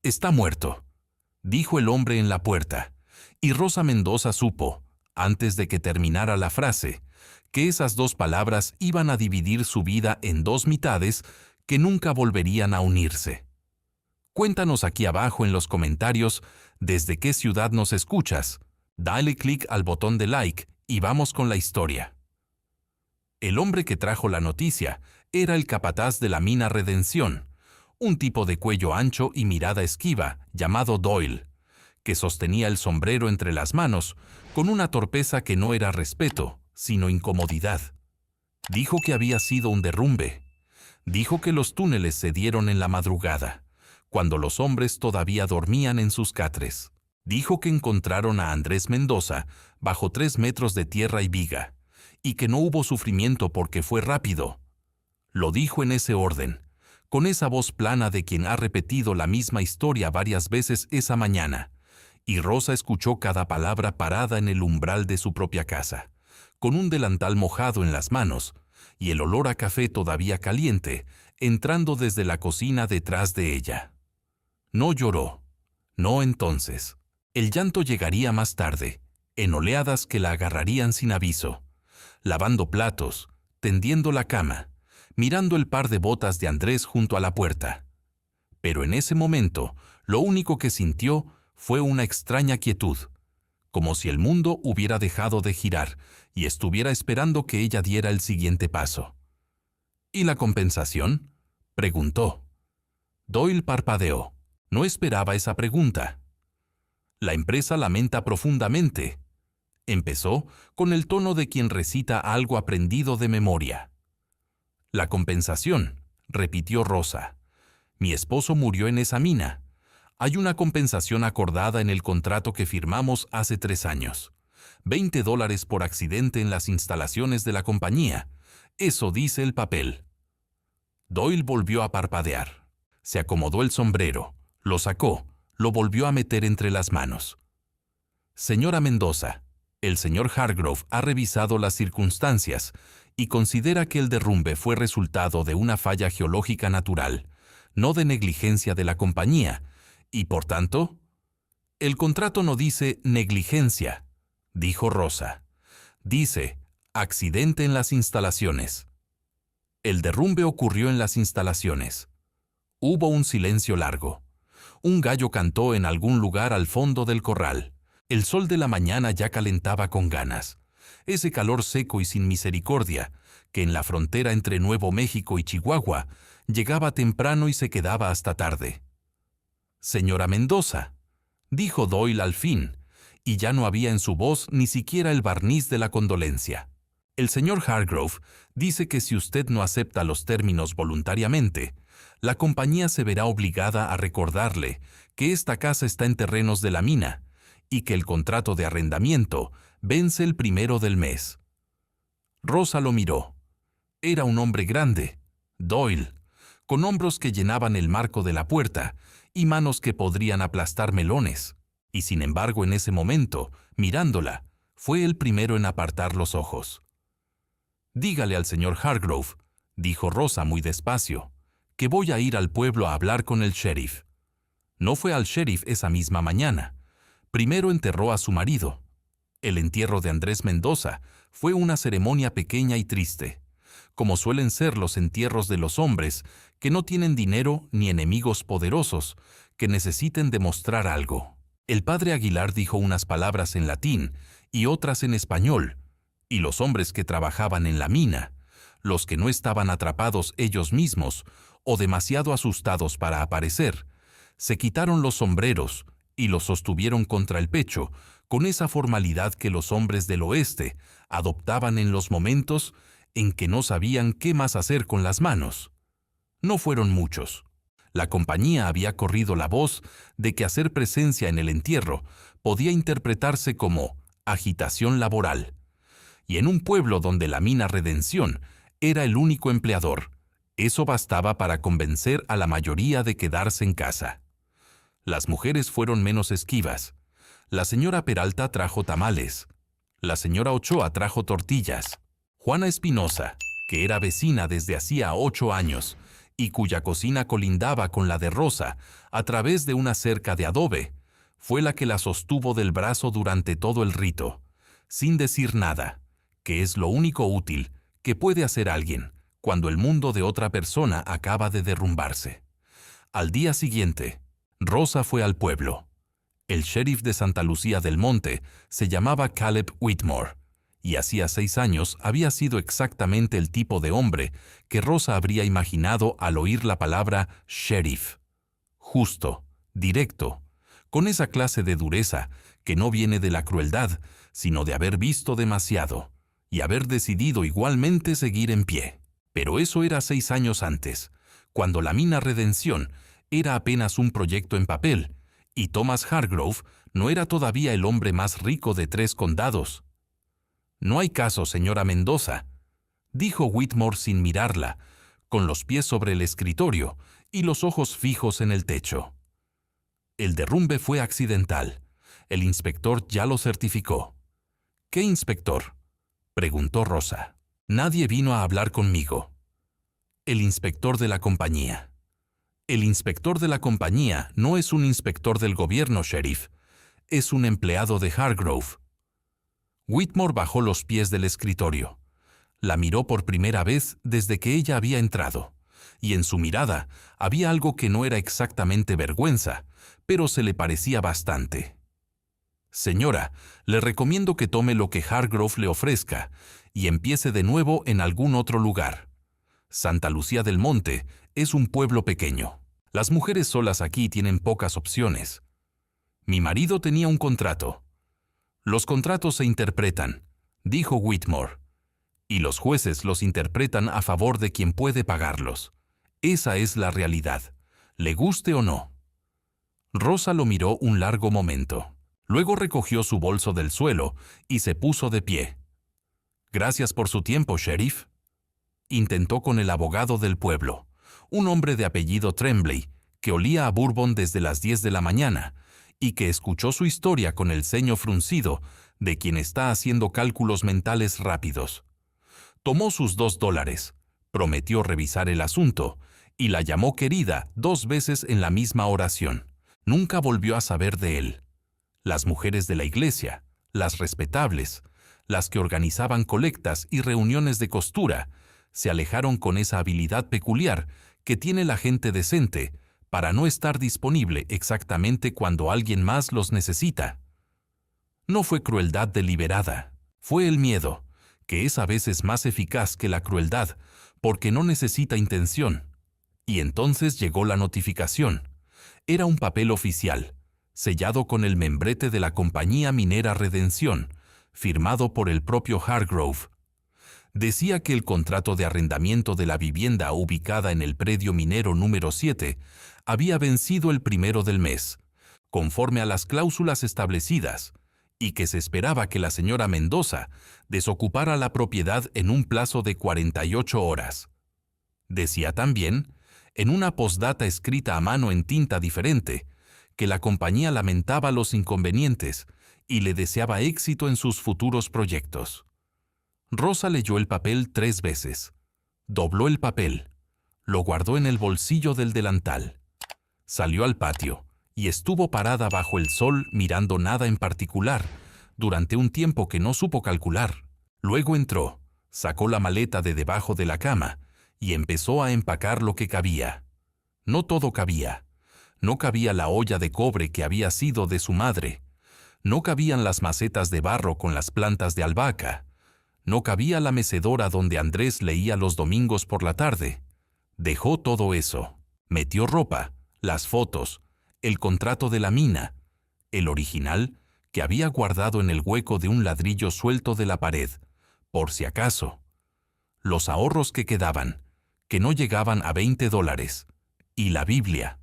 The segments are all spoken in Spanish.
Está muerto, dijo el hombre en la puerta, y Rosa Mendoza supo, antes de que terminara la frase, que esas dos palabras iban a dividir su vida en dos mitades que nunca volverían a unirse. Cuéntanos aquí abajo en los comentarios desde qué ciudad nos escuchas. Dale clic al botón de like y vamos con la historia. El hombre que trajo la noticia era el capataz de la mina Redención, un tipo de cuello ancho y mirada esquiva llamado Doyle, que sostenía el sombrero entre las manos con una torpeza que no era respeto, sino incomodidad. Dijo que había sido un derrumbe. Dijo que los túneles se dieron en la madrugada, cuando los hombres todavía dormían en sus catres. Dijo que encontraron a Andrés Mendoza bajo 3 metros de tierra y viga, y que no hubo sufrimiento porque fue rápido. Lo dijo en ese orden, con esa voz plana de quien ha repetido la misma historia varias veces esa mañana, y Rosa escuchó cada palabra parada en el umbral de su propia casa, con un delantal mojado en las manos, y el olor a café todavía caliente, entrando desde la cocina detrás de ella. No lloró. No entonces. El llanto llegaría más tarde, en oleadas que la agarrarían sin aviso, lavando platos, tendiendo la cama, mirando el par de botas de Andrés junto a la puerta. Pero en ese momento, lo único que sintió fue una extraña quietud, como si el mundo hubiera dejado de girar y estuviera esperando que ella diera el siguiente paso. ¿Y la compensación?, preguntó. Doyle parpadeó. No esperaba esa pregunta. La empresa lamenta profundamente. Empezó con el tono de quien recita algo aprendido de memoria. La compensación, repitió Rosa. Mi esposo murió en esa mina. Hay una compensación acordada en el contrato que firmamos hace 3 años. $20 por accidente en las instalaciones de la compañía. Eso dice el papel. Doyle volvió a parpadear. Se acomodó el sombrero, lo sacó, lo volvió a meter entre las manos. Señora Mendoza, el señor Hargrove ha revisado las circunstancias y considera que el derrumbe fue resultado de una falla geológica natural, no de negligencia de la compañía, y por tanto, el contrato no dice negligencia, dijo Rosa. Dice accidente en las instalaciones. El derrumbe ocurrió en las instalaciones. Hubo un silencio largo. Un gallo cantó en algún lugar al fondo del corral. El sol de la mañana ya calentaba con ganas. Ese calor seco y sin misericordia, que en la frontera entre Nuevo México y Chihuahua llegaba temprano y se quedaba hasta tarde. Señora Mendoza, dijo Doyle al fin, y ya no había en su voz ni siquiera el barniz de la condolencia. El señor Hargrove dice que si usted no acepta los términos voluntariamente, la compañía se verá obligada a recordarle que esta casa está en terrenos de la mina y que el contrato de arrendamiento vence el 1 del mes. Rosa lo miró. Era un hombre grande, Doyle, con hombros que llenaban el marco de la puerta y manos que podrían aplastar melones. Y sin embargo, en ese momento, mirándola, fue el primero en apartar los ojos. Dígale al señor Hargrove, dijo Rosa muy despacio, que voy a ir al pueblo a hablar con el sheriff. No fue al sheriff esa misma mañana. Primero enterró a su marido. El entierro de Andrés Mendoza fue una ceremonia pequeña y triste, como suelen ser los entierros de los hombres que no tienen dinero ni enemigos poderosos que necesiten demostrar algo. El padre Aguilar dijo unas palabras en latín y otras en español, y los hombres que trabajaban en la mina, los que no estaban atrapados ellos mismos o demasiado asustados para aparecer, se quitaron los sombreros y los sostuvieron contra el pecho con esa formalidad que los hombres del oeste adoptaban en los momentos en que no sabían qué más hacer con las manos. No fueron muchos. La compañía había corrido la voz de que hacer presencia en el entierro podía interpretarse como agitación laboral. Y en un pueblo donde la mina Redención era el único empleador, eso bastaba para convencer a la mayoría de quedarse en casa. Las mujeres fueron menos esquivas. La señora Peralta trajo tamales. La señora Ochoa trajo tortillas. Juana Espinosa, que era vecina desde hacía 8 años y cuya cocina colindaba con la de Rosa a través de una cerca de adobe, fue la que la sostuvo del brazo durante todo el rito, sin decir nada, que es lo único útil que puede hacer alguien cuando el mundo de otra persona acaba de derrumbarse. Al día siguiente, Rosa fue al pueblo. El sheriff de Santa Lucía del Monte se llamaba Caleb Whitmore, y hacía 6 años había sido exactamente el tipo de hombre que Rosa habría imaginado al oír la palabra sheriff. Justo, directo, con esa clase de dureza que no viene de la crueldad, sino de haber visto demasiado y haber decidido igualmente seguir en pie. Pero eso era 6 años antes, cuando la mina Redención era apenas un proyecto en papel, y Thomas Hargrove no era todavía el hombre más rico de 3 condados. «No hay caso, señora Mendoza», dijo Whitmore sin mirarla, con los pies sobre el escritorio y los ojos fijos en el techo. «El derrumbe fue accidental. El inspector ya lo certificó». «¿Qué inspector?», preguntó Rosa. «Nadie vino a hablar conmigo». «El inspector de la compañía». «El inspector de la compañía no es un inspector del gobierno, sheriff. Es un empleado de Hargrove». Whitmore bajó los pies del escritorio. La miró por primera vez desde que ella había entrado, y en su mirada había algo que no era exactamente vergüenza, pero se le parecía bastante. «Señora, le recomiendo que tome lo que Hargrove le ofrezca y empiece de nuevo en algún otro lugar. Santa Lucía del Monte es un pueblo pequeño. Las mujeres solas aquí tienen pocas opciones. Mi marido tenía un contrato». «Los contratos se interpretan», dijo Whitmore, «y los jueces los interpretan a favor de quien puede pagarlos. Esa es la realidad, le guste o no». Rosa lo miró un largo momento. Luego recogió su bolso del suelo y se puso de pie. «Gracias por su tiempo, sheriff». Intentó con el abogado del pueblo, un hombre de apellido Tremblay, que olía a bourbon desde las 10 de la mañana, y que escuchó su historia con el ceño fruncido de quien está haciendo cálculos mentales rápidos. Tomó sus $2, prometió revisar el asunto, y la llamó querida 2 veces en la misma oración. Nunca volvió a saber de él. Las mujeres de la iglesia, las respetables, las que organizaban colectas y reuniones de costura, se alejaron con esa habilidad peculiar que tiene la gente decente para no estar disponible exactamente cuando alguien más los necesita. No fue crueldad deliberada, fue el miedo, que es a veces más eficaz que la crueldad porque no necesita intención. Y entonces llegó la notificación. Era un papel oficial, sellado con el membrete de la compañía minera Redención, firmado por el propio Hargrove. Decía que el contrato de arrendamiento de la vivienda ubicada en el predio minero número 7 había vencido el 1 del mes, conforme a las cláusulas establecidas, y que se esperaba que la señora Mendoza desocupara la propiedad en un plazo de 48 horas. Decía también, en una postdata escrita a mano en tinta diferente, que la compañía lamentaba los inconvenientes y le deseaba éxito en sus futuros proyectos. Rosa leyó el papel 3 veces, dobló el papel, lo guardó en el bolsillo del delantal, salió al patio y estuvo parada bajo el sol mirando nada en particular durante un tiempo que no supo calcular. Luego entró, sacó la maleta de debajo de la cama y empezó a empacar lo que cabía. No todo cabía. No cabía la olla de cobre que había sido de su madre. No cabían las macetas de barro con las plantas de albahaca. No cabía la mecedora donde Andrés leía los domingos por la tarde. Dejó todo eso. Metió ropa, las fotos, el contrato de la mina, el original que había guardado en el hueco de un ladrillo suelto de la pared, por si acaso. Los ahorros que quedaban, que no llegaban a $20, y la Biblia.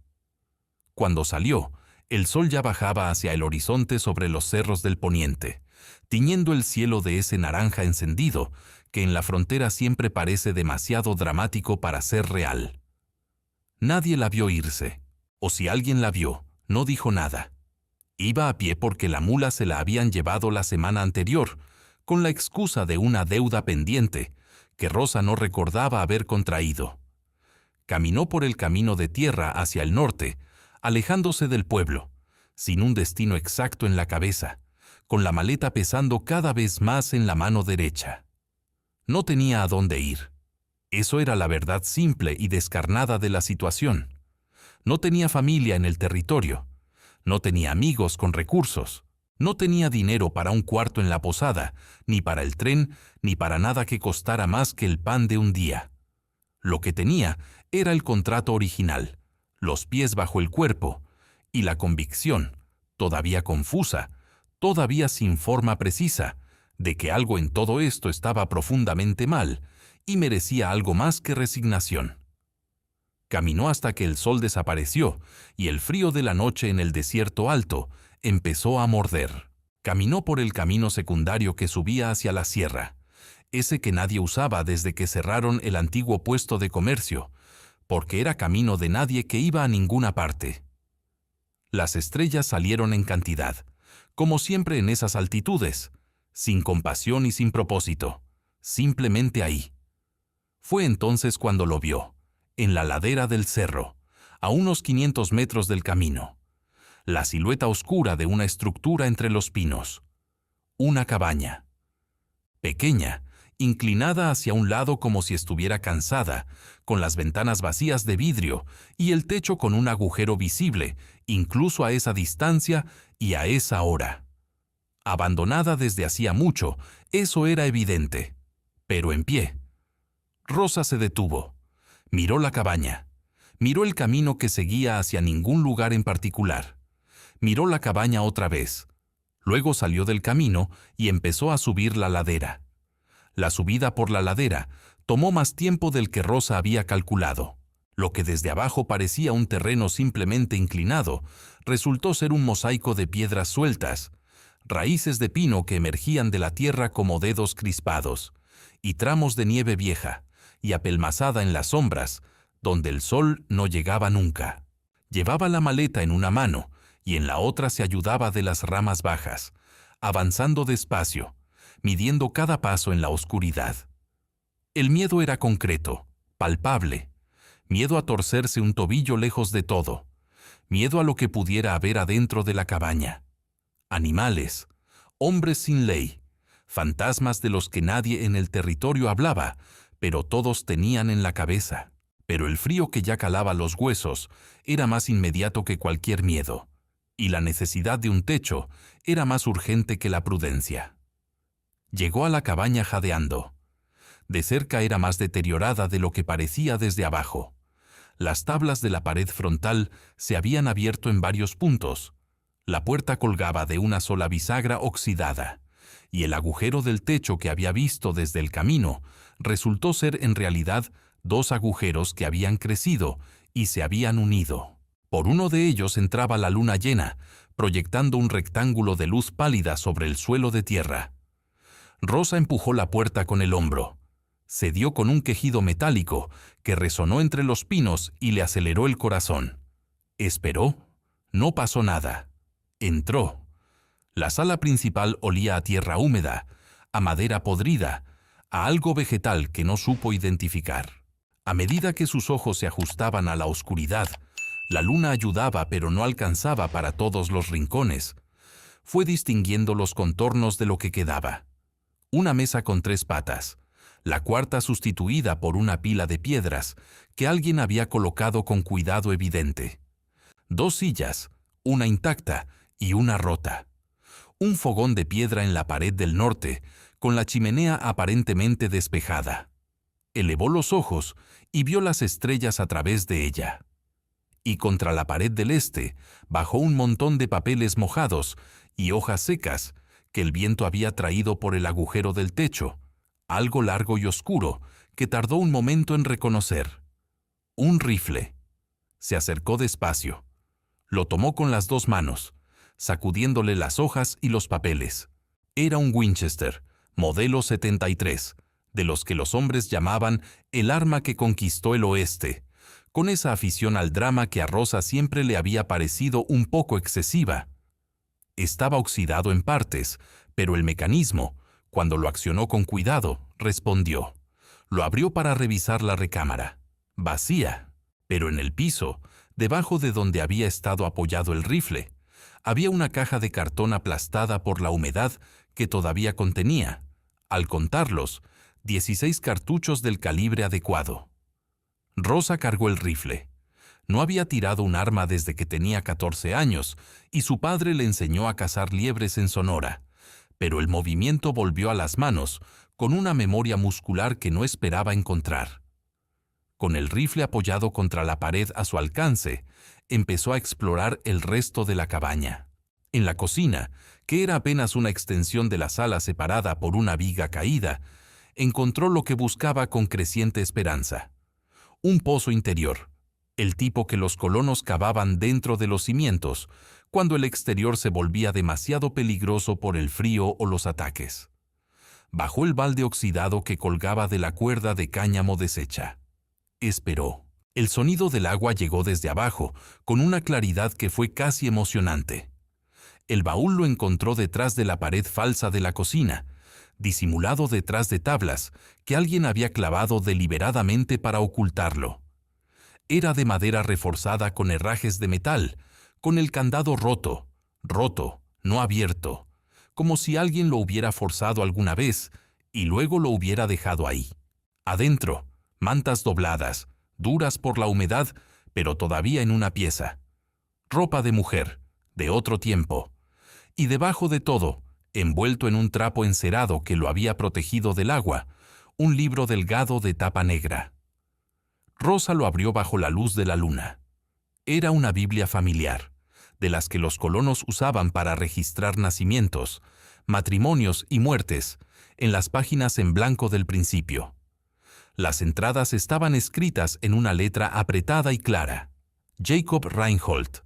Cuando salió, el sol ya bajaba hacia el horizonte sobre los cerros del poniente, tiñendo el cielo de ese naranja encendido que en la frontera siempre parece demasiado dramático para ser real. Nadie la vio irse, o si alguien la vio, no dijo nada. Iba a pie porque la mula se la habían llevado la semana anterior, con la excusa de una deuda pendiente que Rosa no recordaba haber contraído. Caminó por el camino de tierra hacia el norte, alejándose del pueblo, sin un destino exacto en la cabeza, con la maleta pesando cada vez más en la mano derecha. No tenía a dónde ir. Eso era la verdad simple y descarnada de la situación. No tenía familia en el territorio. No tenía amigos con recursos. No tenía dinero para un cuarto en la posada, ni para el tren, ni para nada que costara más que el pan de un día. Lo que tenía era el contrato original, los pies bajo el cuerpo, y la convicción, todavía confusa, todavía sin forma precisa, de que algo en todo esto estaba profundamente mal y merecía algo más que resignación. Caminó hasta que el sol desapareció y el frío de la noche en el desierto alto empezó a morder. Caminó por el camino secundario que subía hacia la sierra, ese que nadie usaba desde que cerraron el antiguo puesto de comercio, porque era camino de nadie que iba a ninguna parte. Las estrellas salieron en cantidad, como siempre en esas altitudes, sin compasión y sin propósito, simplemente ahí. Fue entonces cuando lo vio, en la ladera del cerro, a unos 500 metros del camino, la silueta oscura de una estructura entre los pinos. Una cabaña. Pequeña, inclinada hacia un lado como si estuviera cansada, con las ventanas vacías de vidrio y el techo con un agujero visible, incluso a esa distancia y a esa hora. Abandonada desde hacía mucho, eso era evidente, pero en pie. Rosa se detuvo, miró la cabaña, miró el camino que seguía hacia ningún lugar en particular, miró la cabaña otra vez, luego salió del camino y empezó a subir la ladera. La subida por la ladera tomó más tiempo del que Rosa había calculado. Lo que desde abajo parecía un terreno simplemente inclinado, resultó ser un mosaico de piedras sueltas, raíces de pino que emergían de la tierra como dedos crispados, y tramos de nieve vieja, y apelmazada en las sombras, donde el sol no llegaba nunca. Llevaba la maleta en una mano, y en la otra se ayudaba de las ramas bajas, avanzando despacio, midiendo cada paso en la oscuridad. El miedo era concreto, palpable, miedo a torcerse un tobillo lejos de todo, miedo a lo que pudiera haber adentro de la cabaña. Animales, hombres sin ley, fantasmas de los que nadie en el territorio hablaba, pero todos tenían en la cabeza. Pero el frío que ya calaba los huesos era más inmediato que cualquier miedo, y la necesidad de un techo era más urgente que la prudencia. Llegó a la cabaña jadeando. De cerca era más deteriorada de lo que parecía desde abajo. Las tablas de la pared frontal se habían abierto en varios puntos. La puerta colgaba de una sola bisagra oxidada, y el agujero del techo que había visto desde el camino resultó ser en realidad dos agujeros que habían crecido y se habían unido. Por uno de ellos entraba la luna llena, proyectando un rectángulo de luz pálida sobre el suelo de tierra. Rosa empujó la puerta con el hombro. Se dio con un quejido metálico que resonó entre los pinos y le aceleró el corazón. Esperó. No pasó nada. Entró. La sala principal olía a tierra húmeda, a madera podrida, a algo vegetal que no supo identificar. A medida que sus ojos se ajustaban a la oscuridad, la luna ayudaba pero no alcanzaba para todos los rincones. Fue distinguiendo los contornos de lo que quedaba. Una mesa con 3 patas, la cuarta sustituida por una pila de piedras que alguien había colocado con cuidado evidente. 2 sillas, una intacta y una rota. Un fogón de piedra en la pared del norte, con la chimenea aparentemente despejada. Elevó los ojos y vio las estrellas a través de ella. Y contra la pared del este, bajo un montón de papeles mojados y hojas secas que el viento había traído por el agujero del techo, algo largo y oscuro que tardó un momento en reconocer. Un rifle. Se acercó despacio. Lo tomó con las 2 manos, sacudiéndole las hojas y los papeles. Era un Winchester, modelo 73, de los que los hombres llamaban el arma que conquistó el oeste, con esa afición al drama que a Rosa siempre le había parecido un poco excesiva. Estaba oxidado en partes, pero el mecanismo, cuando lo accionó con cuidado, respondió. Lo abrió para revisar la recámara. Vacía. Pero en el piso, debajo de donde había estado apoyado el rifle, había una caja de cartón aplastada por la humedad que todavía contenía, al contarlos, 16 cartuchos del calibre adecuado. Rosa cargó el rifle. No había tirado un arma desde que tenía 14 años y su padre le enseñó a cazar liebres en Sonora, pero el movimiento volvió a las manos con una memoria muscular que no esperaba encontrar. Con el rifle apoyado contra la pared a su alcance, empezó a explorar el resto de la cabaña. En la cocina, que era apenas una extensión de la sala separada por una viga caída, encontró lo que buscaba con creciente esperanza: un pozo interior, el tipo que los colonos cavaban dentro de los cimientos, cuando el exterior se volvía demasiado peligroso por el frío o los ataques. Bajó el balde oxidado que colgaba de la cuerda de cáñamo deshecha. Esperó. El sonido del agua llegó desde abajo, con una claridad que fue casi emocionante. El baúl lo encontró detrás de la pared falsa de la cocina, disimulado detrás de tablas que alguien había clavado deliberadamente para ocultarlo. Era de madera reforzada con herrajes de metal, con el candado roto, no abierto, como si alguien lo hubiera forzado alguna vez y luego lo hubiera dejado ahí. Adentro, mantas dobladas, duras por la humedad, pero todavía en una pieza. Ropa de mujer, de otro tiempo. Y debajo de todo, envuelto en un trapo encerado que lo había protegido del agua, un libro delgado de tapa negra. Rosa lo abrió bajo la luz de la luna. Era una Biblia familiar, de las que los colonos usaban para registrar nacimientos, matrimonios y muertes, en las páginas en blanco del principio. Las entradas estaban escritas en una letra apretada y clara. Jacob Reinhold,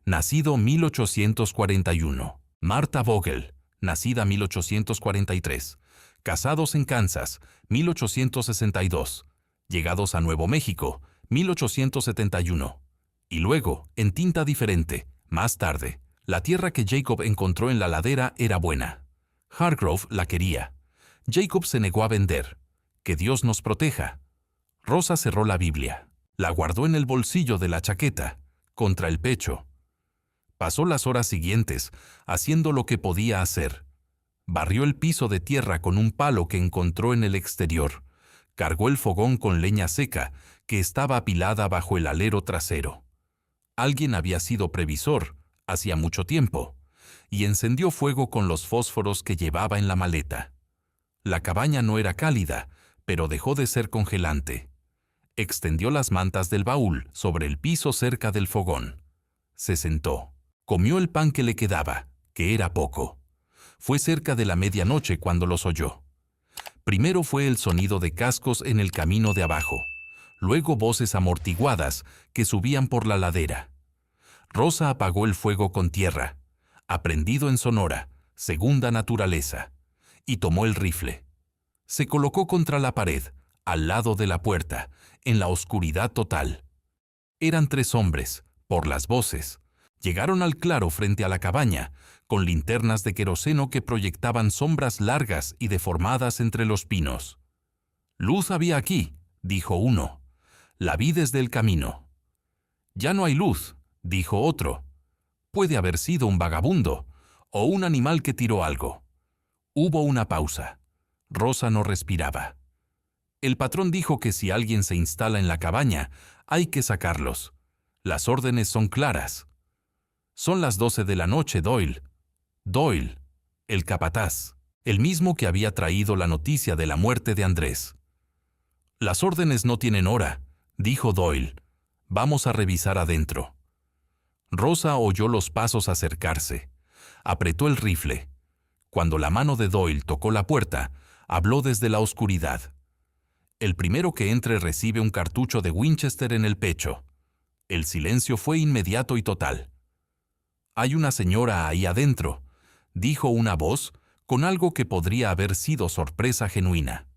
nacido 1841. Martha Vogel, nacida 1843. Casados en Kansas, 1862. Llegados a Nuevo México, 1871. Y luego, en tinta diferente, más tarde, la tierra que Jacob encontró en la ladera era buena. Hargrove la quería. Jacob se negó a vender. Que Dios nos proteja. Rosa cerró la Biblia. La guardó en el bolsillo de la chaqueta, contra el pecho. Pasó las horas siguientes, haciendo lo que podía hacer. Barrió el piso de tierra con un palo que encontró en el exterior. Cargó el fogón con leña seca, que estaba apilada bajo el alero trasero. Alguien había sido previsor, hacía mucho tiempo, y encendió fuego con los fósforos que llevaba en la maleta. La cabaña no era cálida, pero dejó de ser congelante. Extendió las mantas del baúl sobre el piso cerca del fogón. Se sentó. Comió el pan que le quedaba, que era poco. Fue cerca de la medianoche cuando los oyó. Primero fue el sonido de cascos en el camino de abajo, luego voces amortiguadas que subían por la ladera. Rosa apagó el fuego con tierra, aprendido en Sonora, segunda naturaleza, y tomó el rifle. Se colocó contra la pared, al lado de la puerta, en la oscuridad total. Eran 3 hombres, por las voces. Llegaron al claro frente a la cabaña, con linternas de queroseno que proyectaban sombras largas y deformadas entre los pinos. «Luz había aquí», dijo uno. «La vi desde el camino». «Ya no hay luz», dijo otro. «Puede haber sido un vagabundo, o un animal que tiró algo». Hubo una pausa. Rosa no respiraba. El patrón dijo que si alguien se instala en la cabaña, hay que sacarlos. Las órdenes son claras. Son las 12 de la noche, Doyle. Doyle, el capataz, el mismo que había traído la noticia de la muerte de Andrés. Las órdenes no tienen hora, dijo Doyle. Vamos a revisar adentro. Rosa oyó los pasos acercarse. Apretó el rifle. Cuando la mano de Doyle tocó la puerta, habló desde la oscuridad. El primero que entre recibe un cartucho de Winchester en el pecho. El silencio fue inmediato y total. «Hay una señora ahí adentro», dijo una voz con algo que podría haber sido sorpresa genuina.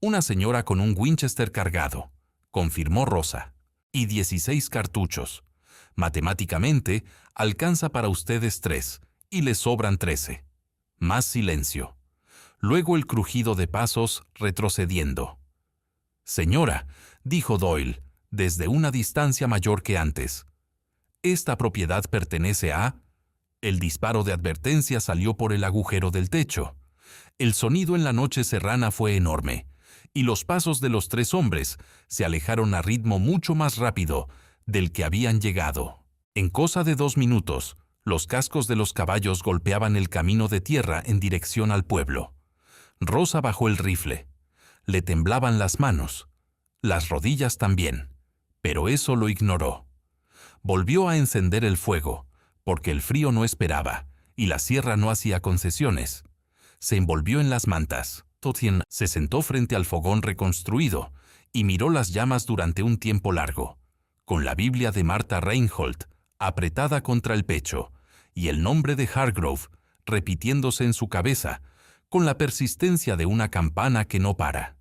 «Una señora con un Winchester cargado», confirmó Rosa. «Y 16 cartuchos. Matemáticamente, alcanza para ustedes 3, y les sobran 13. Más silencio. Luego el crujido de pasos retrocediendo. «Señora», dijo Doyle, desde una distancia mayor que antes. Esta propiedad pertenece a... El disparo de advertencia salió por el agujero del techo. El sonido en la noche serrana fue enorme, y los pasos de los tres hombres se alejaron a ritmo mucho más rápido del que habían llegado. En cosa de 2 minutos, los cascos de los caballos golpeaban el camino de tierra en dirección al pueblo. Rosa bajó el rifle. Le temblaban las manos, las rodillas también, pero eso lo ignoró. Volvió a encender el fuego, porque el frío no esperaba, y la sierra no hacía concesiones. Se envolvió en las mantas. Totien se sentó frente al fogón reconstruido y miró las llamas durante un tiempo largo, con la Biblia de Martha Reinhold apretada contra el pecho y el nombre de Hargrove repitiéndose en su cabeza con la persistencia de una campana que no para.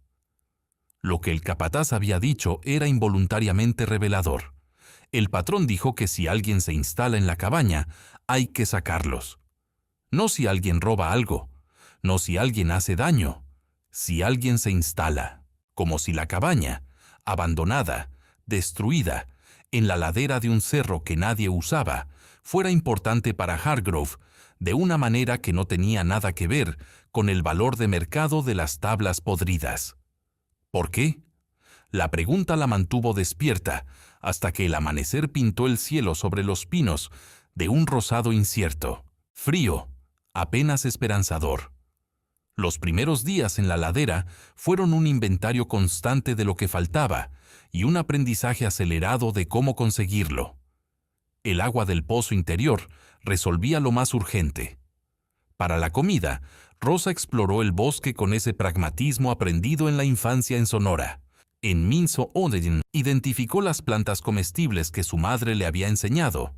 Lo que el capataz había dicho era involuntariamente revelador. El patrón dijo que si alguien se instala en la cabaña, hay que sacarlos. No si alguien roba algo, no si alguien hace daño, si alguien se instala, como si la cabaña, abandonada, destruida, en la ladera de un cerro que nadie usaba, fuera importante para Hargrove, de una manera que no tenía nada que ver con el valor de mercado de las tablas podridas. ¿Por qué? La pregunta la mantuvo despierta hasta que el amanecer pintó el cielo sobre los pinos de un rosado incierto, frío, apenas esperanzador. Los primeros días en la ladera fueron un inventario constante de lo que faltaba y un aprendizaje acelerado de cómo conseguirlo. El agua del pozo interior resolvía lo más urgente. Para la comida, Rosa exploró el bosque con ese pragmatismo aprendido en la infancia en Sonora. En Minso Odin identificó las plantas comestibles que su madre le había enseñado: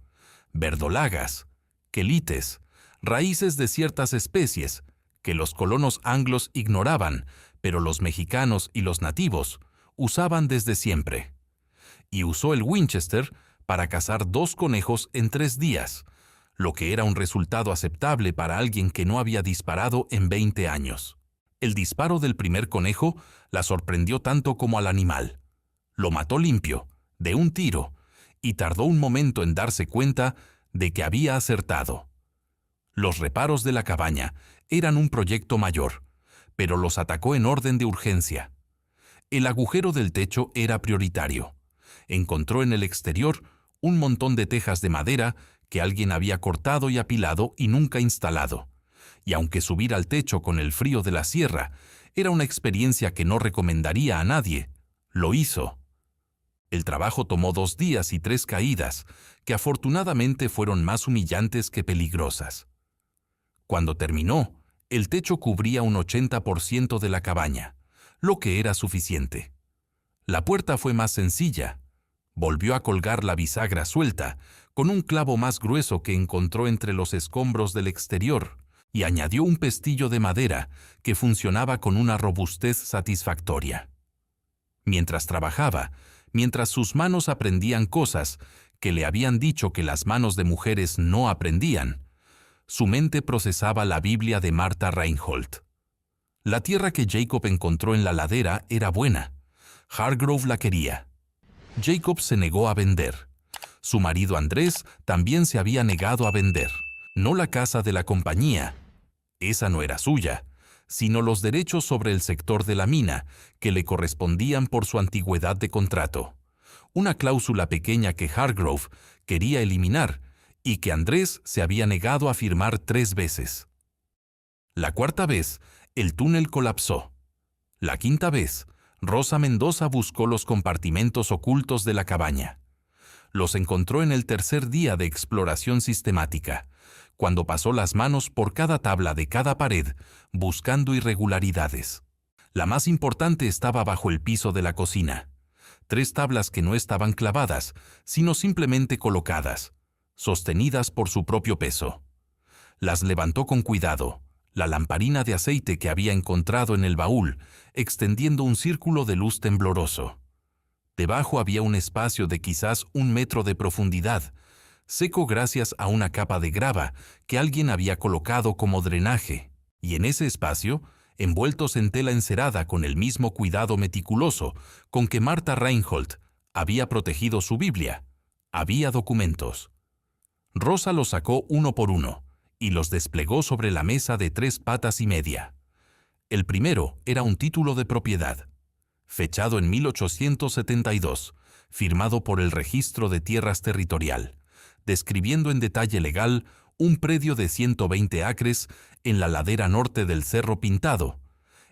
verdolagas, quelites, raíces de ciertas especies que los colonos anglos ignoraban, pero los mexicanos y los nativos usaban desde siempre. Y usó el Winchester para cazar 2 conejos en 3 días, lo que era un resultado aceptable para alguien que no había disparado en 20 años. El disparo del primer conejo la sorprendió tanto como al animal. Lo mató limpio, de un tiro, y tardó un momento en darse cuenta de que había acertado. Los reparos de la cabaña eran un proyecto mayor, pero los atacó en orden de urgencia. El agujero del techo era prioritario. Encontró en el exterior un montón de tejas de madera que alguien había cortado y apilado y nunca instalado. Y aunque subir al techo con el frío de la sierra era una experiencia que no recomendaría a nadie, lo hizo. El trabajo tomó 2 días y 3 caídas, que afortunadamente fueron más humillantes que peligrosas. Cuando terminó, el techo cubría un 80% de la cabaña, lo que era suficiente. La puerta fue más sencilla. Volvió a colgar la bisagra suelta, con un clavo más grueso que encontró entre los escombros del exterior, y añadió un pestillo de madera que funcionaba con una robustez satisfactoria. Mientras trabajaba, mientras sus manos aprendían cosas que le habían dicho que las manos de mujeres no aprendían, su mente procesaba la Biblia de Martha Reinhold. La tierra que Jacob encontró en la ladera era buena. Hargrove la quería. Jacob se negó a vender. Su marido Andrés también se había negado a vender. No la casa de la compañía, esa no era suya, sino los derechos sobre el sector de la mina que le correspondían por su antigüedad de contrato. Una cláusula pequeña que Hargrove quería eliminar y que Andrés se había negado a firmar 3 veces. La 4ª vez, el túnel colapsó. La 5ª vez, Rosa Mendoza buscó los compartimentos ocultos de la cabaña. Los encontró en el 3er día de exploración sistemática, cuando pasó las manos por cada tabla de cada pared, buscando irregularidades. La más importante estaba bajo el piso de la cocina. 3 tablas que no estaban clavadas, sino simplemente colocadas, sostenidas por su propio peso. Las levantó con cuidado, la lamparina de aceite que había encontrado en el baúl, extendiendo un círculo de luz tembloroso. Debajo había un espacio de quizás 1 metro de profundidad, seco gracias a una capa de grava que alguien había colocado como drenaje, y en ese espacio, envueltos en tela encerada con el mismo cuidado meticuloso con que Martha Reinhold Había protegido su Biblia. Había documentos. Rosa los sacó uno por uno y los desplegó sobre la mesa de 3 patas y media. El primero era un título de propiedad, fechado en 1872, firmado por el Registro de Tierras Territorial, describiendo en detalle legal un predio de 120 acres en la ladera norte del Cerro Pintado,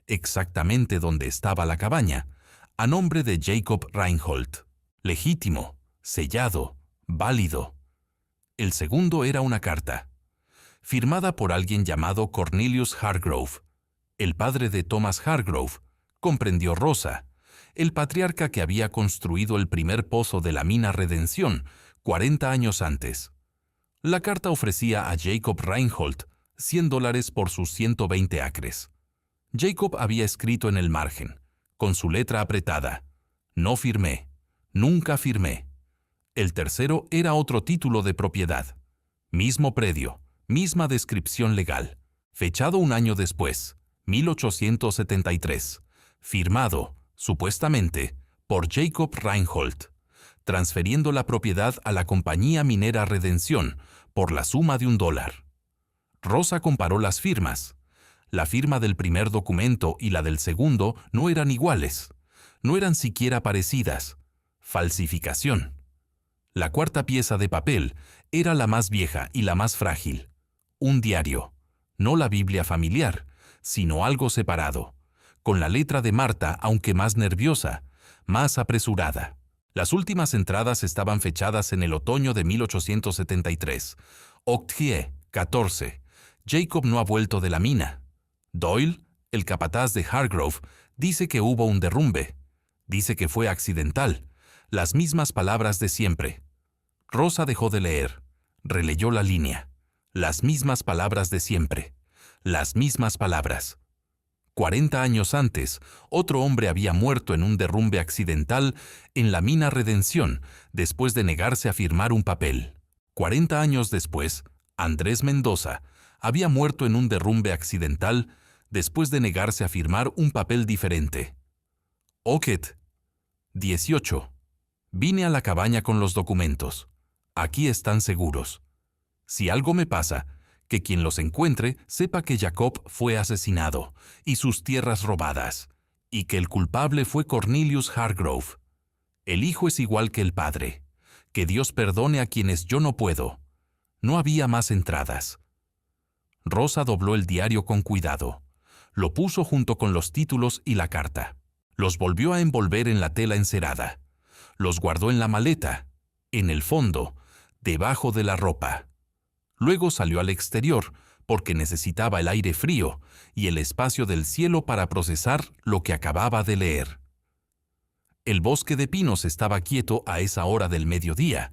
exactamente donde estaba la cabaña, a nombre de Jacob Reinhold. Legítimo, sellado, válido. El segundo era una carta, firmada por alguien llamado Cornelius Hargrove. El padre de Thomas Hargrove, comprendió Rosa, el patriarca que había construido el primer pozo de la mina Redención 40 años antes. La carta ofrecía a Jacob Reinhold $100 por sus 120 acres. Jacob había escrito en el margen, con su letra apretada: no firmé, nunca firmé. El tercero era otro título de propiedad. Mismo predio, misma descripción legal, fechado un año después, 1873, firmado, supuestamente, por Jacob Reinhold, transfiriendo la propiedad a la compañía minera Redención por la suma de $1. Rosa comparó las firmas. La firma del primer documento y la del segundo no eran iguales, no eran siquiera parecidas. Falsificación. La cuarta pieza de papel era la más vieja y la más frágil. Un diario, no la Biblia familiar, sino algo separado, con la letra de Marta, aunque más nerviosa, más apresurada. Las últimas entradas estaban fechadas en el otoño de 1873. Octie, 14. Jacob no ha vuelto de la mina. Doyle, el capataz de Hargrove, dice que hubo un derrumbe. Dice que fue accidental. Las mismas palabras de siempre. Rosa dejó de leer. Releyó la línea. Las mismas palabras de siempre. Las mismas palabras. 40 años antes, otro hombre había muerto en un derrumbe accidental en la mina Redención, después de negarse a firmar un papel. 40 años después, Andrés Mendoza había muerto en un derrumbe accidental después de negarse a firmar un papel diferente. Ocket. 18. Vine a la cabaña con los documentos. Aquí están seguros. Si algo me pasa, que quien los encuentre sepa que Jacob fue asesinado y sus tierras robadas, y que el culpable fue Cornelius Hargrove. El hijo es igual que el padre. Que Dios perdone a quienes yo no puedo. No había más entradas. Rosa dobló el diario con cuidado. Lo puso junto con los títulos y la carta. Los volvió a envolver en la tela encerada. Los guardó en la maleta, en el fondo, debajo de la ropa. Luego salió al exterior, porque necesitaba el aire frío y el espacio del cielo para procesar lo que acababa de leer. El bosque de pinos estaba quieto a esa hora del mediodía,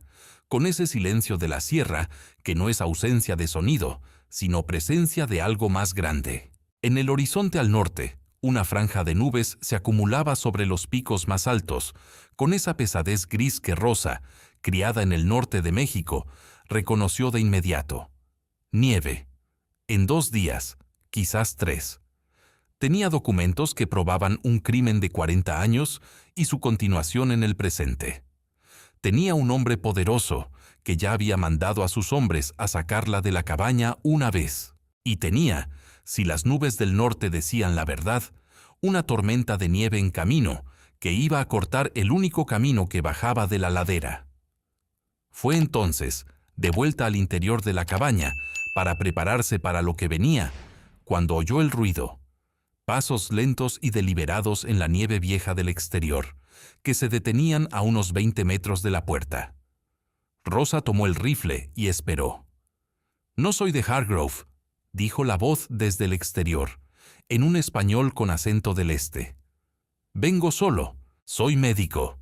con ese silencio de la sierra que no es ausencia de sonido, sino presencia de algo más grande. En el horizonte al norte, una franja de nubes se acumulaba sobre los picos más altos, con esa pesadez gris que Rosa, criada en el norte de México, reconoció de inmediato. Nieve. En 2 días, quizás 3. Tenía documentos que probaban un crimen de 40 años y su continuación en el presente. Tenía un hombre poderoso que ya había mandado a sus hombres a sacarla de la cabaña una vez. Y tenía, si las nubes del norte decían la verdad, una tormenta de nieve en camino que iba a cortar el único camino que bajaba de la ladera. Fue entonces, de vuelta al interior de la cabaña, para prepararse para lo que venía, cuando oyó el ruido. Pasos lentos y deliberados en la nieve vieja del exterior, que se detenían a unos 20 metros de la puerta. Rosa tomó el rifle y esperó. «No soy de Hargrove», dijo la voz desde el exterior, en un español con acento del este. «Vengo solo, soy médico».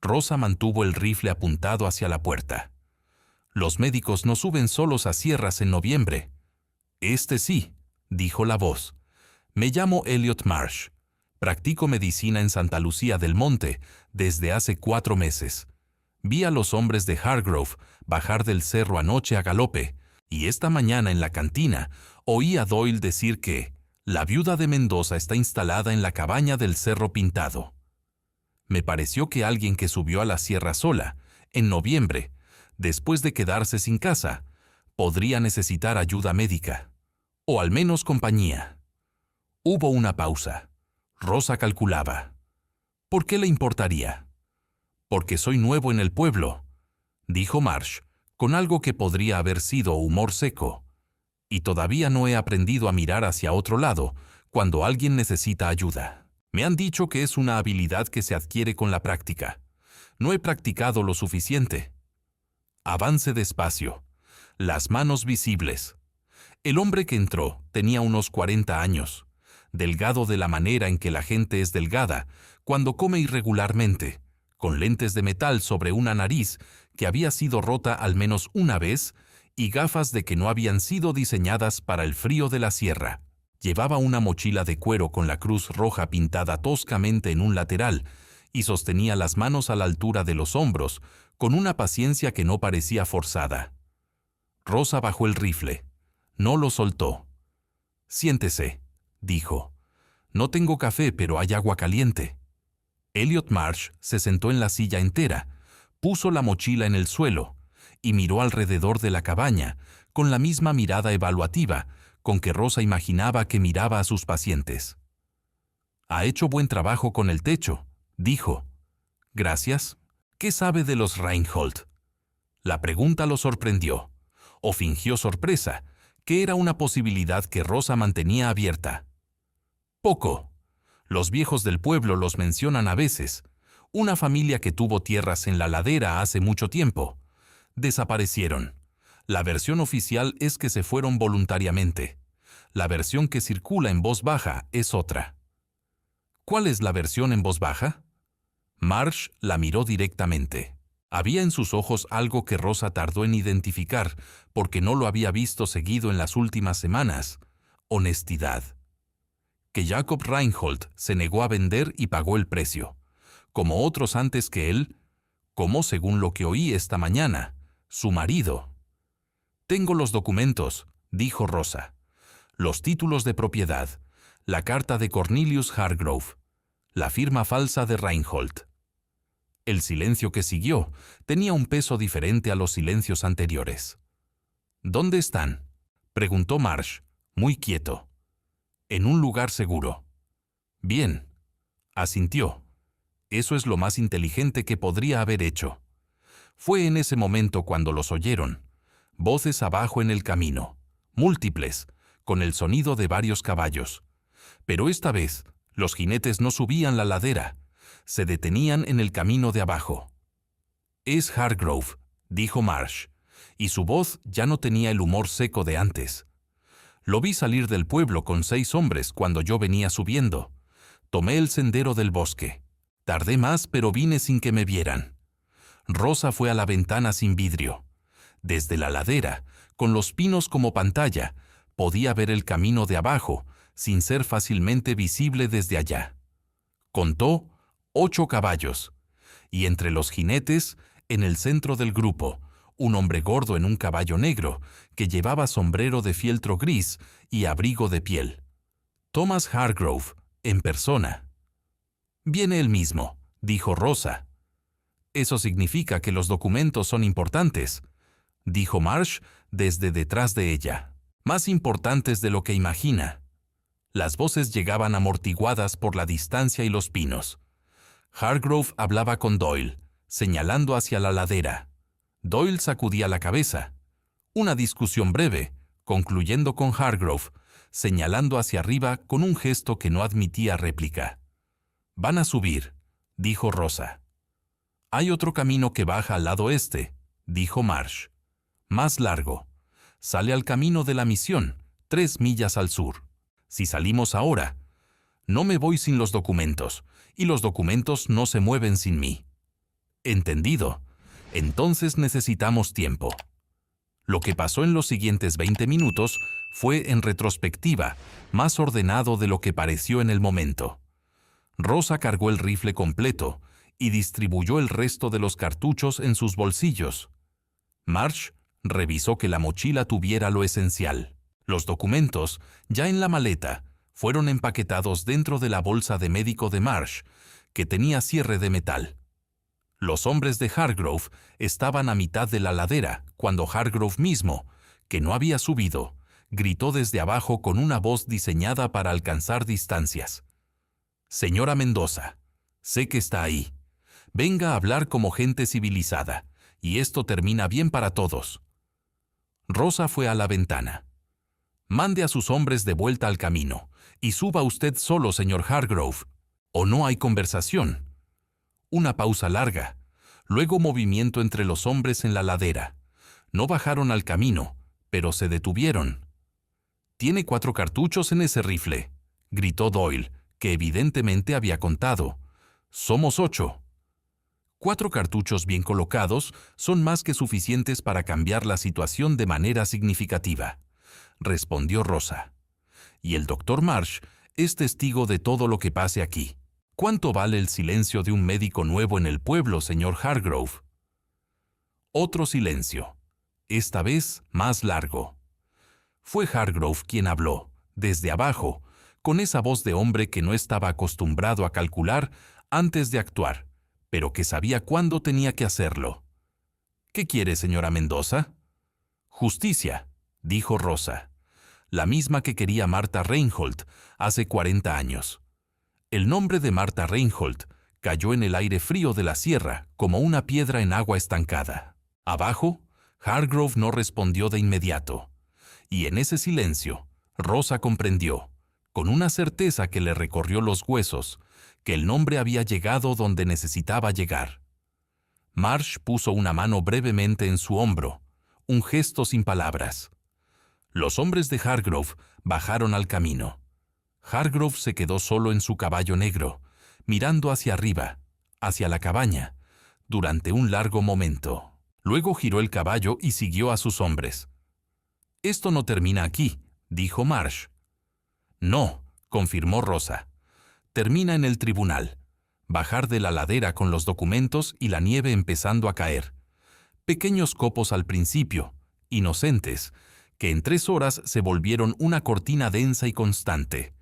Rosa mantuvo el rifle apuntado hacia la puerta. «Los médicos no suben solos a sierras en noviembre». «Este sí», dijo la voz. «Me llamo Elliot Marsh. Practico medicina en Santa Lucía del Monte desde hace 4 meses. Vi a los hombres de Hargrove bajar del cerro anoche a galope, y esta mañana en la cantina oí a Doyle decir que la viuda de Mendoza está instalada en la cabaña del Cerro Pintado». Me pareció que alguien que subió a la sierra sola, en noviembre, después de quedarse sin casa, podría necesitar ayuda médica, o al menos compañía. Hubo una pausa. Rosa calculaba. ¿Por qué le importaría? Porque soy nuevo en el pueblo, dijo Marsh, con algo que podría haber sido humor seco. Y todavía no he aprendido a mirar hacia otro lado cuando alguien necesita ayuda. Me han dicho que es una habilidad que se adquiere con la práctica. No he practicado lo suficiente. Avance despacio. Las manos visibles. El hombre que entró tenía unos 40 años, delgado de la manera en que la gente es delgada cuando come irregularmente, con lentes de metal sobre una nariz que había sido rota al menos una vez y gafas de que no habían sido diseñadas para el frío de la sierra. Llevaba una mochila de cuero con la cruz roja pintada toscamente en un lateral y sostenía las manos a la altura de los hombros con una paciencia que no parecía forzada. Rosa bajó el rifle. No lo soltó. «Siéntese», dijo. «No tengo café, pero hay agua caliente». Elliot Marsh se sentó en la silla entera, puso la mochila en el suelo y miró alrededor de la cabaña con la misma mirada evaluativa con que Rosa imaginaba que miraba a sus pacientes. «Ha hecho buen trabajo con el techo», dijo. «Gracias. ¿Qué sabe de los Reinhold?» La pregunta lo sorprendió, o fingió sorpresa, que era una posibilidad que Rosa mantenía abierta. «Poco. Los viejos del pueblo los mencionan a veces. Una familia que tuvo tierras en la ladera hace mucho tiempo. Desaparecieron. La versión oficial es que se fueron voluntariamente. La versión que circula en voz baja es otra». «¿Cuál es la versión en voz baja?» Marsh la miró directamente. Había en sus ojos algo que Rosa tardó en identificar porque no lo había visto seguido en las últimas semanas: honestidad. Que Jacob Reinhold se negó a vender y pagó el precio, como otros antes que él, como, según lo que oí esta mañana, su marido. «Tengo los documentos», dijo Rosa. «Los títulos de propiedad, la carta de Cornelius Hargrove, la firma falsa de Reinhold». El silencio que siguió tenía un peso diferente a los silencios anteriores. «¿Dónde están?», preguntó Marsh, muy quieto. «En un lugar seguro». «Bien», asintió. «Eso es lo más inteligente que podría haber hecho». Fue en ese momento cuando los oyeron. Voces abajo en el camino, múltiples, con el sonido de varios caballos. Pero esta vez, los jinetes no subían la ladera, se detenían en el camino de abajo. «Es Hargrove», dijo Marsh, y su voz ya no tenía el humor seco de antes. «Lo vi salir del pueblo con 6 hombres cuando yo venía subiendo. Tomé el sendero del bosque. Tardé más, pero vine sin que me vieran». Rosa fue a la ventana sin vidrio. Desde la ladera, con los pinos como pantalla, podía ver el camino de abajo, sin ser fácilmente visible desde allá. Contó 8 caballos, y entre los jinetes, en el centro del grupo, un hombre gordo en un caballo negro, que llevaba sombrero de fieltro gris y abrigo de piel. Thomas Hargrove, en persona. «Viene él mismo», dijo Rosa. «Eso significa que los documentos son importantes», dijo Marsh desde detrás de ella. «Más importantes de lo que imagina». Las voces llegaban amortiguadas por la distancia y los pinos. Hargrove hablaba con Doyle, señalando hacia la ladera. Doyle sacudía la cabeza. Una discusión breve, concluyendo con Hargrove, señalando hacia arriba con un gesto que no admitía réplica. «Van a subir», dijo Rosa. «Hay otro camino que baja al lado este», dijo Marsh. «Más largo. Sale al camino de la misión, 3 millas al sur. Si salimos ahora, no me voy sin los documentos, y los documentos no se mueven sin mí». «Entendido. Entonces necesitamos tiempo». Lo que pasó en los siguientes 20 minutos fue, en retrospectiva, más ordenado de lo que pareció en el momento. Rosa cargó el rifle completo y distribuyó el resto de los cartuchos en sus bolsillos. Marsh revisó que la mochila tuviera lo esencial. Los documentos, ya en la maleta, fueron empaquetados dentro de la bolsa de médico de Marsh, que tenía cierre de metal. Los hombres de Hargrove estaban a mitad de la ladera cuando Hargrove mismo, que no había subido, gritó desde abajo con una voz diseñada para alcanzar distancias. «Señora Mendoza, sé que está ahí. Venga a hablar como gente civilizada, y esto termina bien para todos». Rosa fue a la ventana. «Mande a sus hombres de vuelta al camino, y suba usted solo, señor Hargrove, o no hay conversación». Una pausa larga, luego movimiento entre los hombres en la ladera. No bajaron al camino, pero se detuvieron. «Tiene 4 cartuchos en ese rifle», gritó Doyle, que evidentemente había contado. «Somos 8». 4 cartuchos bien colocados son más que suficientes para cambiar la situación de manera significativa, respondió Rosa. «Y el doctor Marsh es testigo de todo lo que pase aquí. ¿Cuánto vale el silencio de un médico nuevo en el pueblo, señor Hargrove?» Otro silencio, esta vez más largo. Fue Hargrove quien habló, desde abajo, con esa voz de hombre que no estaba acostumbrado a calcular antes de actuar, pero que sabía cuándo tenía que hacerlo. «¿Qué quiere, señora Mendoza?» «Justicia», dijo Rosa, la misma que quería Martha Reinhold hace 40 años. El nombre de Martha Reinhold cayó en el aire frío de la sierra como una piedra en agua estancada. Abajo, Hargrove no respondió de inmediato, y en ese silencio, Rosa comprendió, con una certeza que le recorrió los huesos, que el nombre había llegado donde necesitaba llegar. Marsh puso una mano brevemente en su hombro, un gesto sin palabras. Los hombres de Hargrove bajaron al camino. Hargrove se quedó solo en su caballo negro, mirando hacia arriba, hacia la cabaña, durante un largo momento. Luego giró el caballo y siguió a sus hombres. «Esto no termina aquí», dijo Marsh. «No», confirmó Rosa. «Termina en el tribunal. Bajar de la ladera con los documentos y la nieve empezando a caer. Pequeños copos al principio, inocentes, que en 3 horas se volvieron una cortina densa y constante.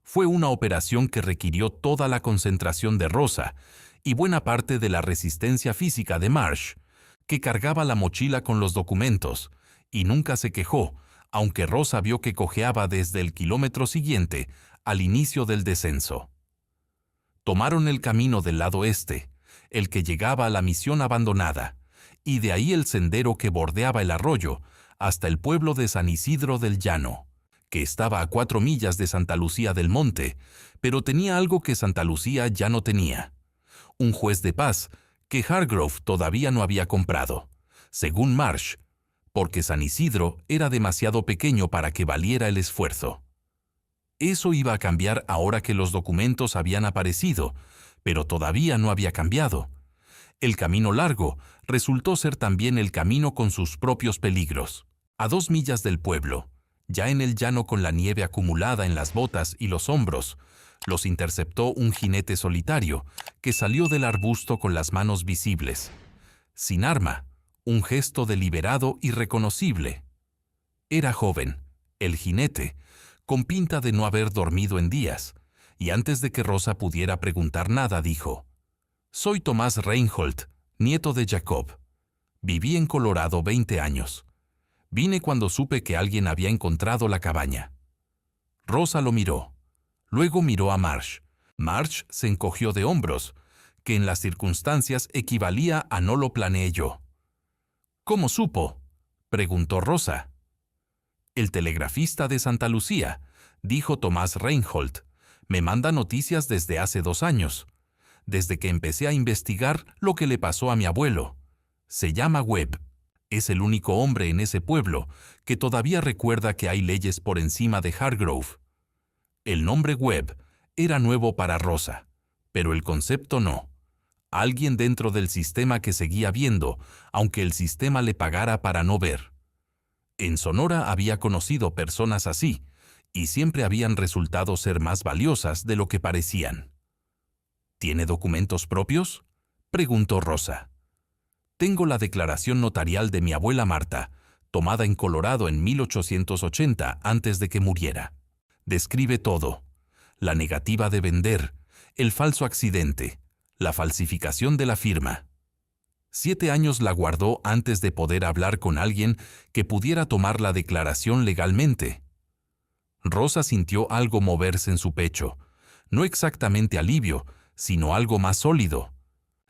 Fue una operación que requirió toda la concentración de Rosa y buena parte de la resistencia física de Marsh, que cargaba la mochila con los documentos, y nunca se quejó, aunque Rosa vio que cojeaba desde el kilómetro siguiente al inicio del descenso. Tomaron el camino del lado este, el que llegaba a la misión abandonada, y de ahí el sendero que bordeaba el arroyo hasta el pueblo de San Isidro del Llano, que estaba a 4 millas de Santa Lucía del Monte, pero tenía algo que Santa Lucía ya no tenía: un juez de paz que Hargrove todavía no había comprado, según Marsh, porque San Isidro era demasiado pequeño para que valiera el esfuerzo. Eso iba a cambiar ahora que los documentos habían aparecido, pero todavía no había cambiado. El camino largo resultó ser también el camino con sus propios peligros. A 2 millas del pueblo, ya en el llano con la nieve acumulada en las botas y los hombros, los interceptó un jinete solitario que salió del arbusto con las manos visibles. Sin arma, un gesto deliberado y reconocible. Era joven, el jinete, con pinta de no haber dormido en días, y antes de que Rosa pudiera preguntar nada dijo: «Soy Tomás Reinhold, nieto de Jacob. Viví en Colorado 20 años. Vine cuando supe que alguien había encontrado la cabaña». Rosa lo miró. Luego miró a Marsh. Marsh se encogió de hombros, que en las circunstancias equivalía a «no lo planeé yo». «¿Cómo supo?», preguntó Rosa. «El telegrafista de Santa Lucía», dijo Tomás Reinhold, «me manda noticias desde hace 2 años, desde que empecé a investigar lo que le pasó a mi abuelo. Se llama Webb. Es el único hombre en ese pueblo que todavía recuerda que hay leyes por encima de Hargrove». El nombre Webb era nuevo para Rosa, pero el concepto no. Alguien dentro del sistema que seguía viendo, aunque el sistema le pagara para no ver. En Sonora había conocido personas así, y siempre habían resultado ser más valiosas de lo que parecían. «¿Tiene documentos propios?», preguntó Rosa. «Tengo la declaración notarial de mi abuela Marta, tomada en Colorado en 1880 antes de que muriera. Describe todo: la negativa de vender, el falso accidente, la falsificación de la firma. 7 años la guardó antes de poder hablar con alguien que pudiera tomar la declaración legalmente. Rosa sintió algo moverse en su pecho, no exactamente alivio, sino algo más sólido.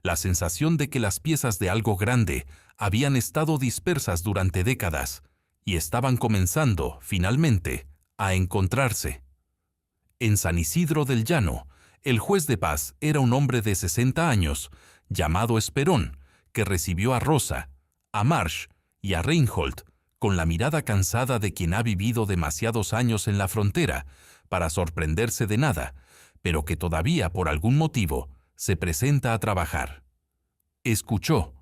La sensación de que las piezas de algo grande habían estado dispersas durante décadas y estaban comenzando, finalmente, a encontrarse. En San Isidro del Llano, el juez de paz era un hombre de 60 años, llamado Esperón, que recibió a Rosa, a Marsh y a Reinhold con la mirada cansada de quien ha vivido demasiados años en la frontera para sorprenderse de nada, pero que todavía, por algún motivo, se presenta a trabajar. Escuchó,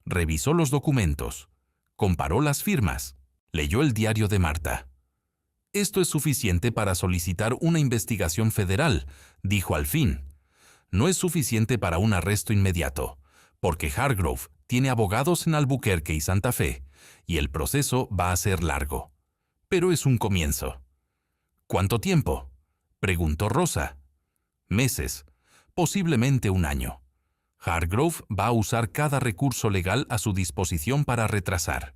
revisó los documentos, comparó las firmas, leyó el diario de Marta. «Esto es suficiente para solicitar una investigación federal», dijo al fin. «No es suficiente para un arresto inmediato, porque Hargrove tiene abogados en Albuquerque y Santa Fe, y el proceso va a ser largo. Pero es un comienzo». «¿Cuánto tiempo?», preguntó Rosa. «Meses, posiblemente un año. Hargrove va a usar cada recurso legal a su disposición para retrasar.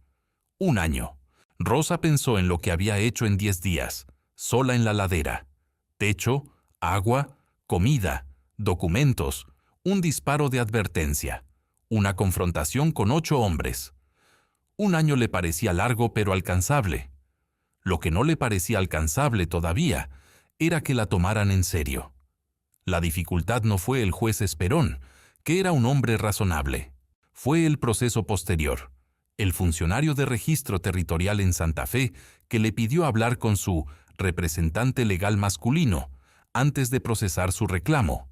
Un año». Rosa pensó en lo que había hecho en 10 días, sola en la ladera. Techo, agua, comida, documentos, un disparo de advertencia, una confrontación con 8 hombres. Un año le parecía largo pero alcanzable. Lo que no le parecía alcanzable todavía era que la tomaran en serio. La dificultad no fue el juez Esperón, que era un hombre razonable. Fue el proceso posterior. El funcionario de registro territorial en Santa Fe que le pidió hablar con su representante legal masculino antes de procesar su reclamo.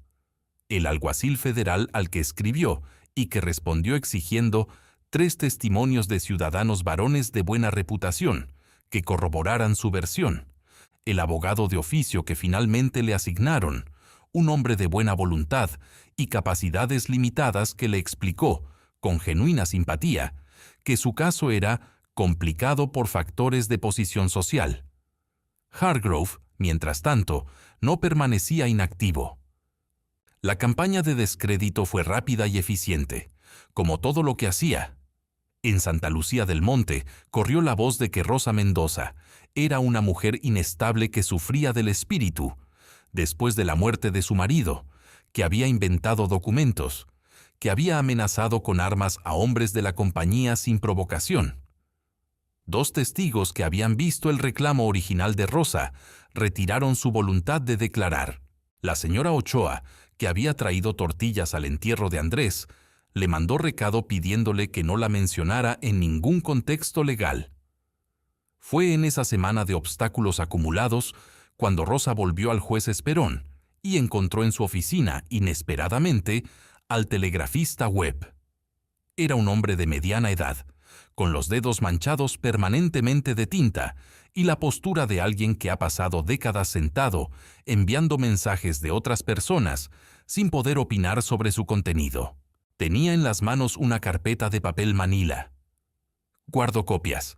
El alguacil federal al que escribió y que respondió exigiendo 3 testimonios de ciudadanos varones de buena reputación que corroboraran su versión. El abogado de oficio que finalmente le asignaron, un hombre de buena voluntad y capacidades limitadas que le explicó, con genuina simpatía, que su caso era complicado por factores de posición social. Hargrove, mientras tanto, no permanecía inactivo. La campaña de descrédito fue rápida y eficiente, como todo lo que hacía. En Santa Lucía del Monte corrió la voz de que Rosa Mendoza era una mujer inestable que sufría del espíritu, después de la muerte de su marido, que había inventado documentos, que había amenazado con armas a hombres de la compañía sin provocación. 2 testigos que habían visto el reclamo original de Rosa retiraron su voluntad de declarar. La señora Ochoa, que había traído tortillas al entierro de Andrés, le mandó recado pidiéndole que no la mencionara en ningún contexto legal. Fue en esa semana de obstáculos acumulados cuando Rosa volvió al juez Esperón y encontró en su oficina, inesperadamente, al telegrafista Webb. Era un hombre de mediana edad, con los dedos manchados permanentemente de tinta y la postura de alguien que ha pasado décadas sentado enviando mensajes de otras personas sin poder opinar sobre su contenido. Tenía en las manos una carpeta de papel manila. «Guardo copias»,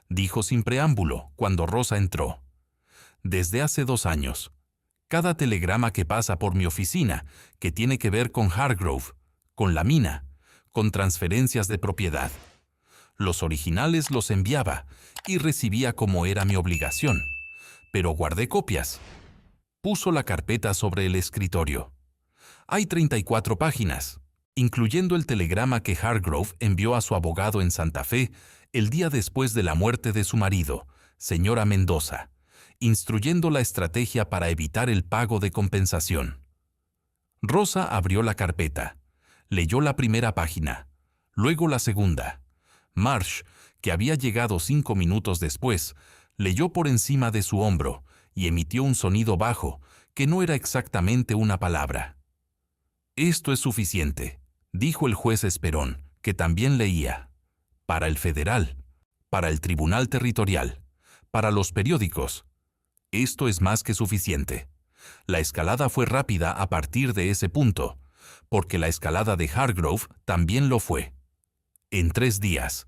dijo sin preámbulo cuando Rosa entró. «Desde hace 2 años. Cada telegrama que pasa por mi oficina, que tiene que ver con Hargrove, con la mina, con transferencias de propiedad. Los originales los enviaba y recibía como era mi obligación, pero guardé copias». Puso la carpeta sobre el escritorio. «Hay 34 páginas, incluyendo el telegrama que Hargrove envió a su abogado en Santa Fe el día después de la muerte de su marido, señora Mendoza, instruyendo la estrategia para evitar el pago de compensación». Rosa abrió la carpeta, leyó la primera página, luego la segunda. Marsh, que había llegado 5 minutos después, leyó por encima de su hombro y emitió un sonido bajo que no era exactamente una palabra. «Esto es suficiente», dijo el juez Esperón, que también leía. «Para el federal, para el tribunal territorial, para los periódicos. Esto es más que suficiente». La escalada fue rápida a partir de ese punto, porque la escalada de Hargrove también lo fue. En 3 días,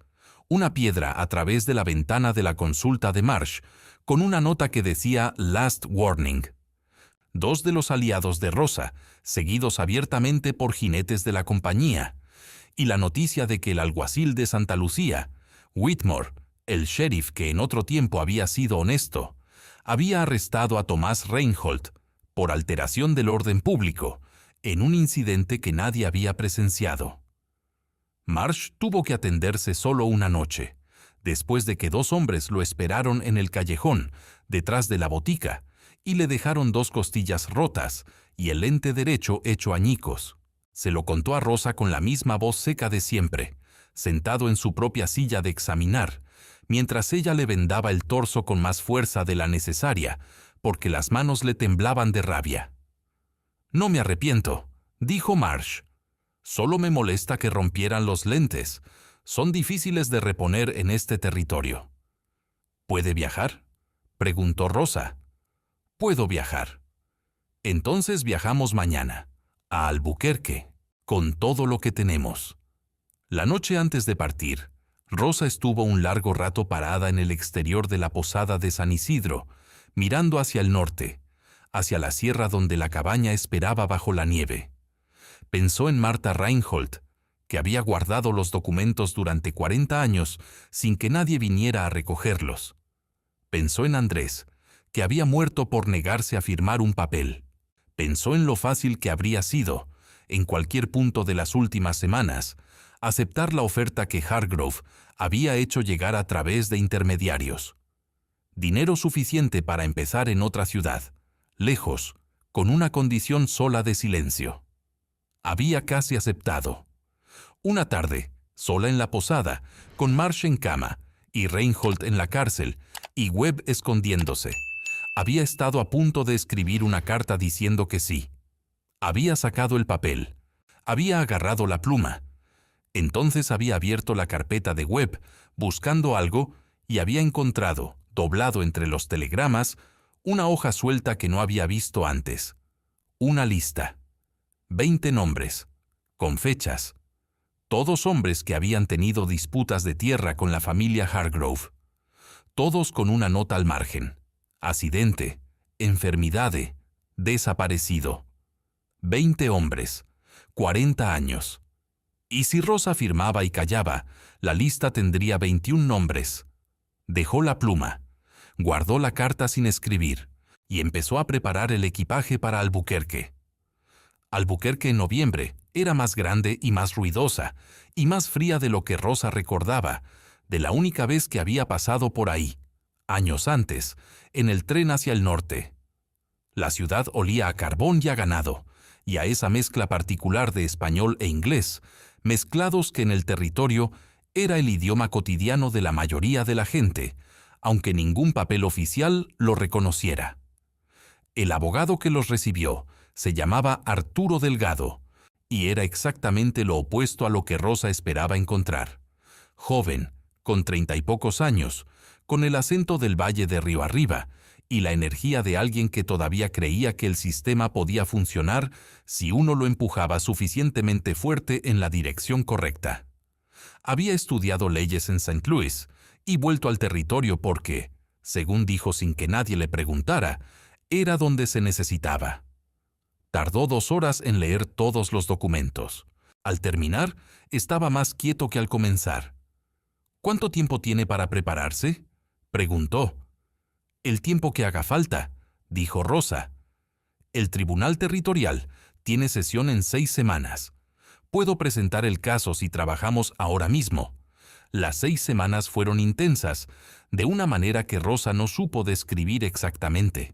una piedra a través de la ventana de la consulta de Marsh, con una nota que decía «Last Warning». dos de los aliados de Rosa, seguidos abiertamente por jinetes de la compañía, y la noticia de que el alguacil de Santa Lucía, Whitmore, el sheriff que en otro tiempo había sido honesto, había arrestado a Tomás Reinhold por alteración del orden público en un incidente que nadie había presenciado. Marsh tuvo que atenderse solo una noche, después de que dos hombres lo esperaron en el callejón, detrás de la botica, y le dejaron dos costillas rotas y el lente derecho hecho añicos. Se lo contó a Rosa con la misma voz seca de siempre, sentado en su propia silla de examinar, mientras ella le vendaba el torso con más fuerza de la necesaria, porque las manos le temblaban de rabia. «No me arrepiento», dijo Marsh. «Solo me molesta que rompieran los lentes. Son difíciles de reponer en este territorio». «¿Puede viajar?», preguntó Rosa. «Puedo viajar». «Entonces viajamos mañana, a Albuquerque, con todo lo que tenemos». La noche antes de partir, Rosa estuvo un largo rato parada en el exterior de la posada de San Isidro, mirando hacia el norte, hacia la sierra donde la cabaña esperaba bajo la nieve. Pensó en Martha Reinhold, que había guardado los documentos durante 40 años sin que nadie viniera a recogerlos. Pensó en Andrés, que había muerto por negarse a firmar un papel. Pensó en lo fácil que habría sido, en cualquier punto de las últimas semanas, aceptar la oferta que Hargrove había hecho llegar a través de intermediarios. Dinero suficiente para empezar en otra ciudad, lejos, con una condición sola de silencio. Había casi aceptado. Una tarde, sola en la posada, con Marsh en cama y Reinhold en la cárcel y Webb escondiéndose, había estado a punto de escribir una carta diciendo que sí. Había sacado el papel, había agarrado la pluma. Entonces había abierto la carpeta de Webb, buscando algo, y había encontrado, doblado entre los telegramas, una hoja suelta que no había visto antes. Una lista. 20 nombres, con fechas. Todos hombres que habían tenido disputas de tierra con la familia Hargrove. Todos con una nota al margen. Accidente, enfermidade, desaparecido. 20 hombres, 40 años. Y si Rosa firmaba y callaba, la lista tendría 21 nombres. Dejó la pluma, guardó la carta sin escribir y empezó a preparar el equipaje para Albuquerque. Albuquerque en noviembre era más grande y más ruidosa y más fría de lo que Rosa recordaba, de la única vez que había pasado por ahí, años antes, en el tren hacia el norte. La ciudad olía a carbón y a ganado, y a esa mezcla particular de español e inglés, mezclados que en el territorio era el idioma cotidiano de la mayoría de la gente, aunque ningún papel oficial lo reconociera. El abogado que los recibió se llamaba Arturo Delgado, y era exactamente lo opuesto a lo que Rosa esperaba encontrar. Joven, con 30 y pocos años, con el acento del Valle de Río Arriba, y la energía de alguien que todavía creía que el sistema podía funcionar si uno lo empujaba suficientemente fuerte en la dirección correcta. Había estudiado leyes en St. Louis y vuelto al territorio porque, según dijo sin que nadie le preguntara, era donde se necesitaba. Tardó 2 horas en leer todos los documentos. Al terminar, estaba más quieto que al comenzar. «¿Cuánto tiempo tiene para prepararse?», preguntó. «El tiempo que haga falta», dijo Rosa. «El Tribunal Territorial tiene sesión en 6 semanas. Puedo presentar el caso si trabajamos ahora mismo». Las 6 semanas fueron intensas, de una manera que Rosa no supo describir exactamente.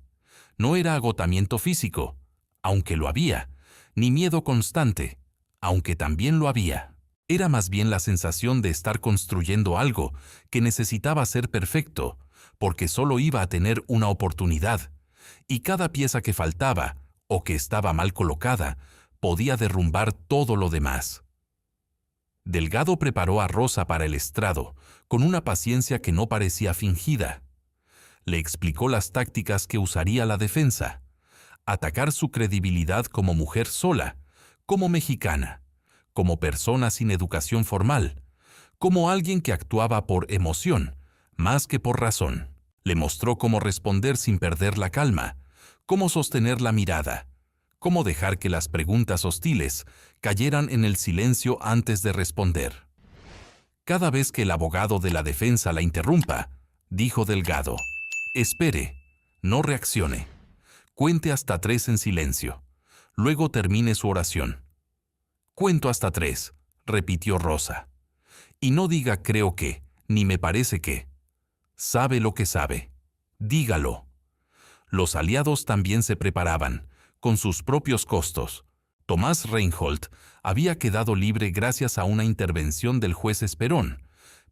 No era agotamiento físico, aunque lo había, ni miedo constante, aunque también lo había. Era más bien la sensación de estar construyendo algo que necesitaba ser perfecto, porque solo iba a tener una oportunidad, y cada pieza que faltaba, o que estaba mal colocada, podía derrumbar todo lo demás. Delgado preparó a Rosa para el estrado, con una paciencia que no parecía fingida. Le explicó las tácticas que usaría la defensa: atacar su credibilidad como mujer sola, como mexicana, como persona sin educación formal, como alguien que actuaba por emoción, más que por razón. Le mostró cómo responder sin perder la calma, cómo sostener la mirada, cómo dejar que las preguntas hostiles cayeran en el silencio antes de responder. Cada vez que el abogado de la defensa la interrumpa, dijo Delgado, espere, no reaccione. Cuente hasta 3 en silencio. Luego termine su oración. Cuento hasta 3, repitió Rosa. Y no diga creo que, ni me parece que. Sabe lo que sabe. Dígalo. Los aliados también se preparaban, con sus propios costos. Tomás Reinhold había quedado libre gracias a una intervención del juez Esperón,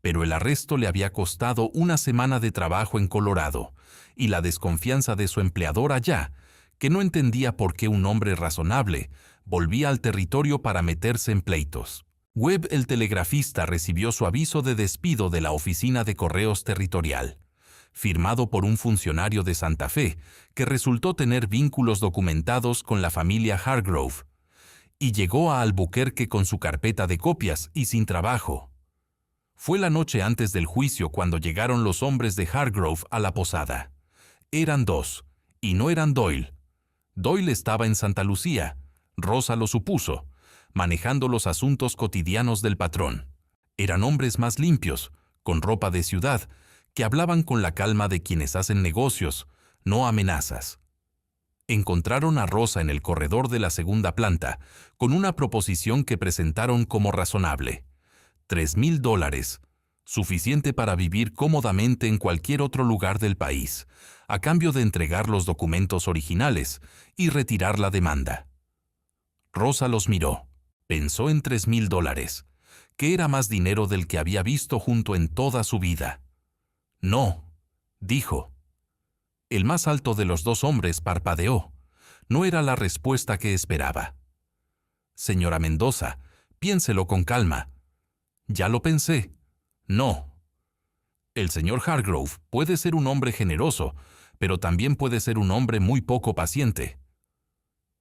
pero el arresto le había costado una semana de trabajo en Colorado y la desconfianza de su empleador allá, que no entendía por qué un hombre razonable volvía al territorio para meterse en pleitos. Webb, el telegrafista, recibió su aviso de despido de la oficina de correos territorial, firmado por un funcionario de Santa Fe que resultó tener vínculos documentados con la familia Hargrove, y llegó a Albuquerque con su carpeta de copias y sin trabajo. Fue la noche antes del juicio cuando llegaron los hombres de Hargrove a la posada. Eran 2, y no eran Doyle. Doyle estaba en Santa Lucía, Rosa lo supuso, manejando los asuntos cotidianos del patrón. Eran hombres más limpios, con ropa de ciudad, que hablaban con la calma de quienes hacen negocios, no amenazas. Encontraron a Rosa en el corredor de la segunda planta, con una proposición que presentaron como razonable. $3,000, suficiente para vivir cómodamente en cualquier otro lugar del país, a cambio de entregar los documentos originales y retirar la demanda. Rosa los miró. Pensó en $3,000, que era más dinero del que había visto junto en toda su vida. No, dijo. El más alto de los 2 hombres parpadeó. No era la respuesta que esperaba. Señora Mendoza, piénselo con calma. Ya lo pensé. No. El señor Hargrove puede ser un hombre generoso, pero también puede ser un hombre muy poco paciente.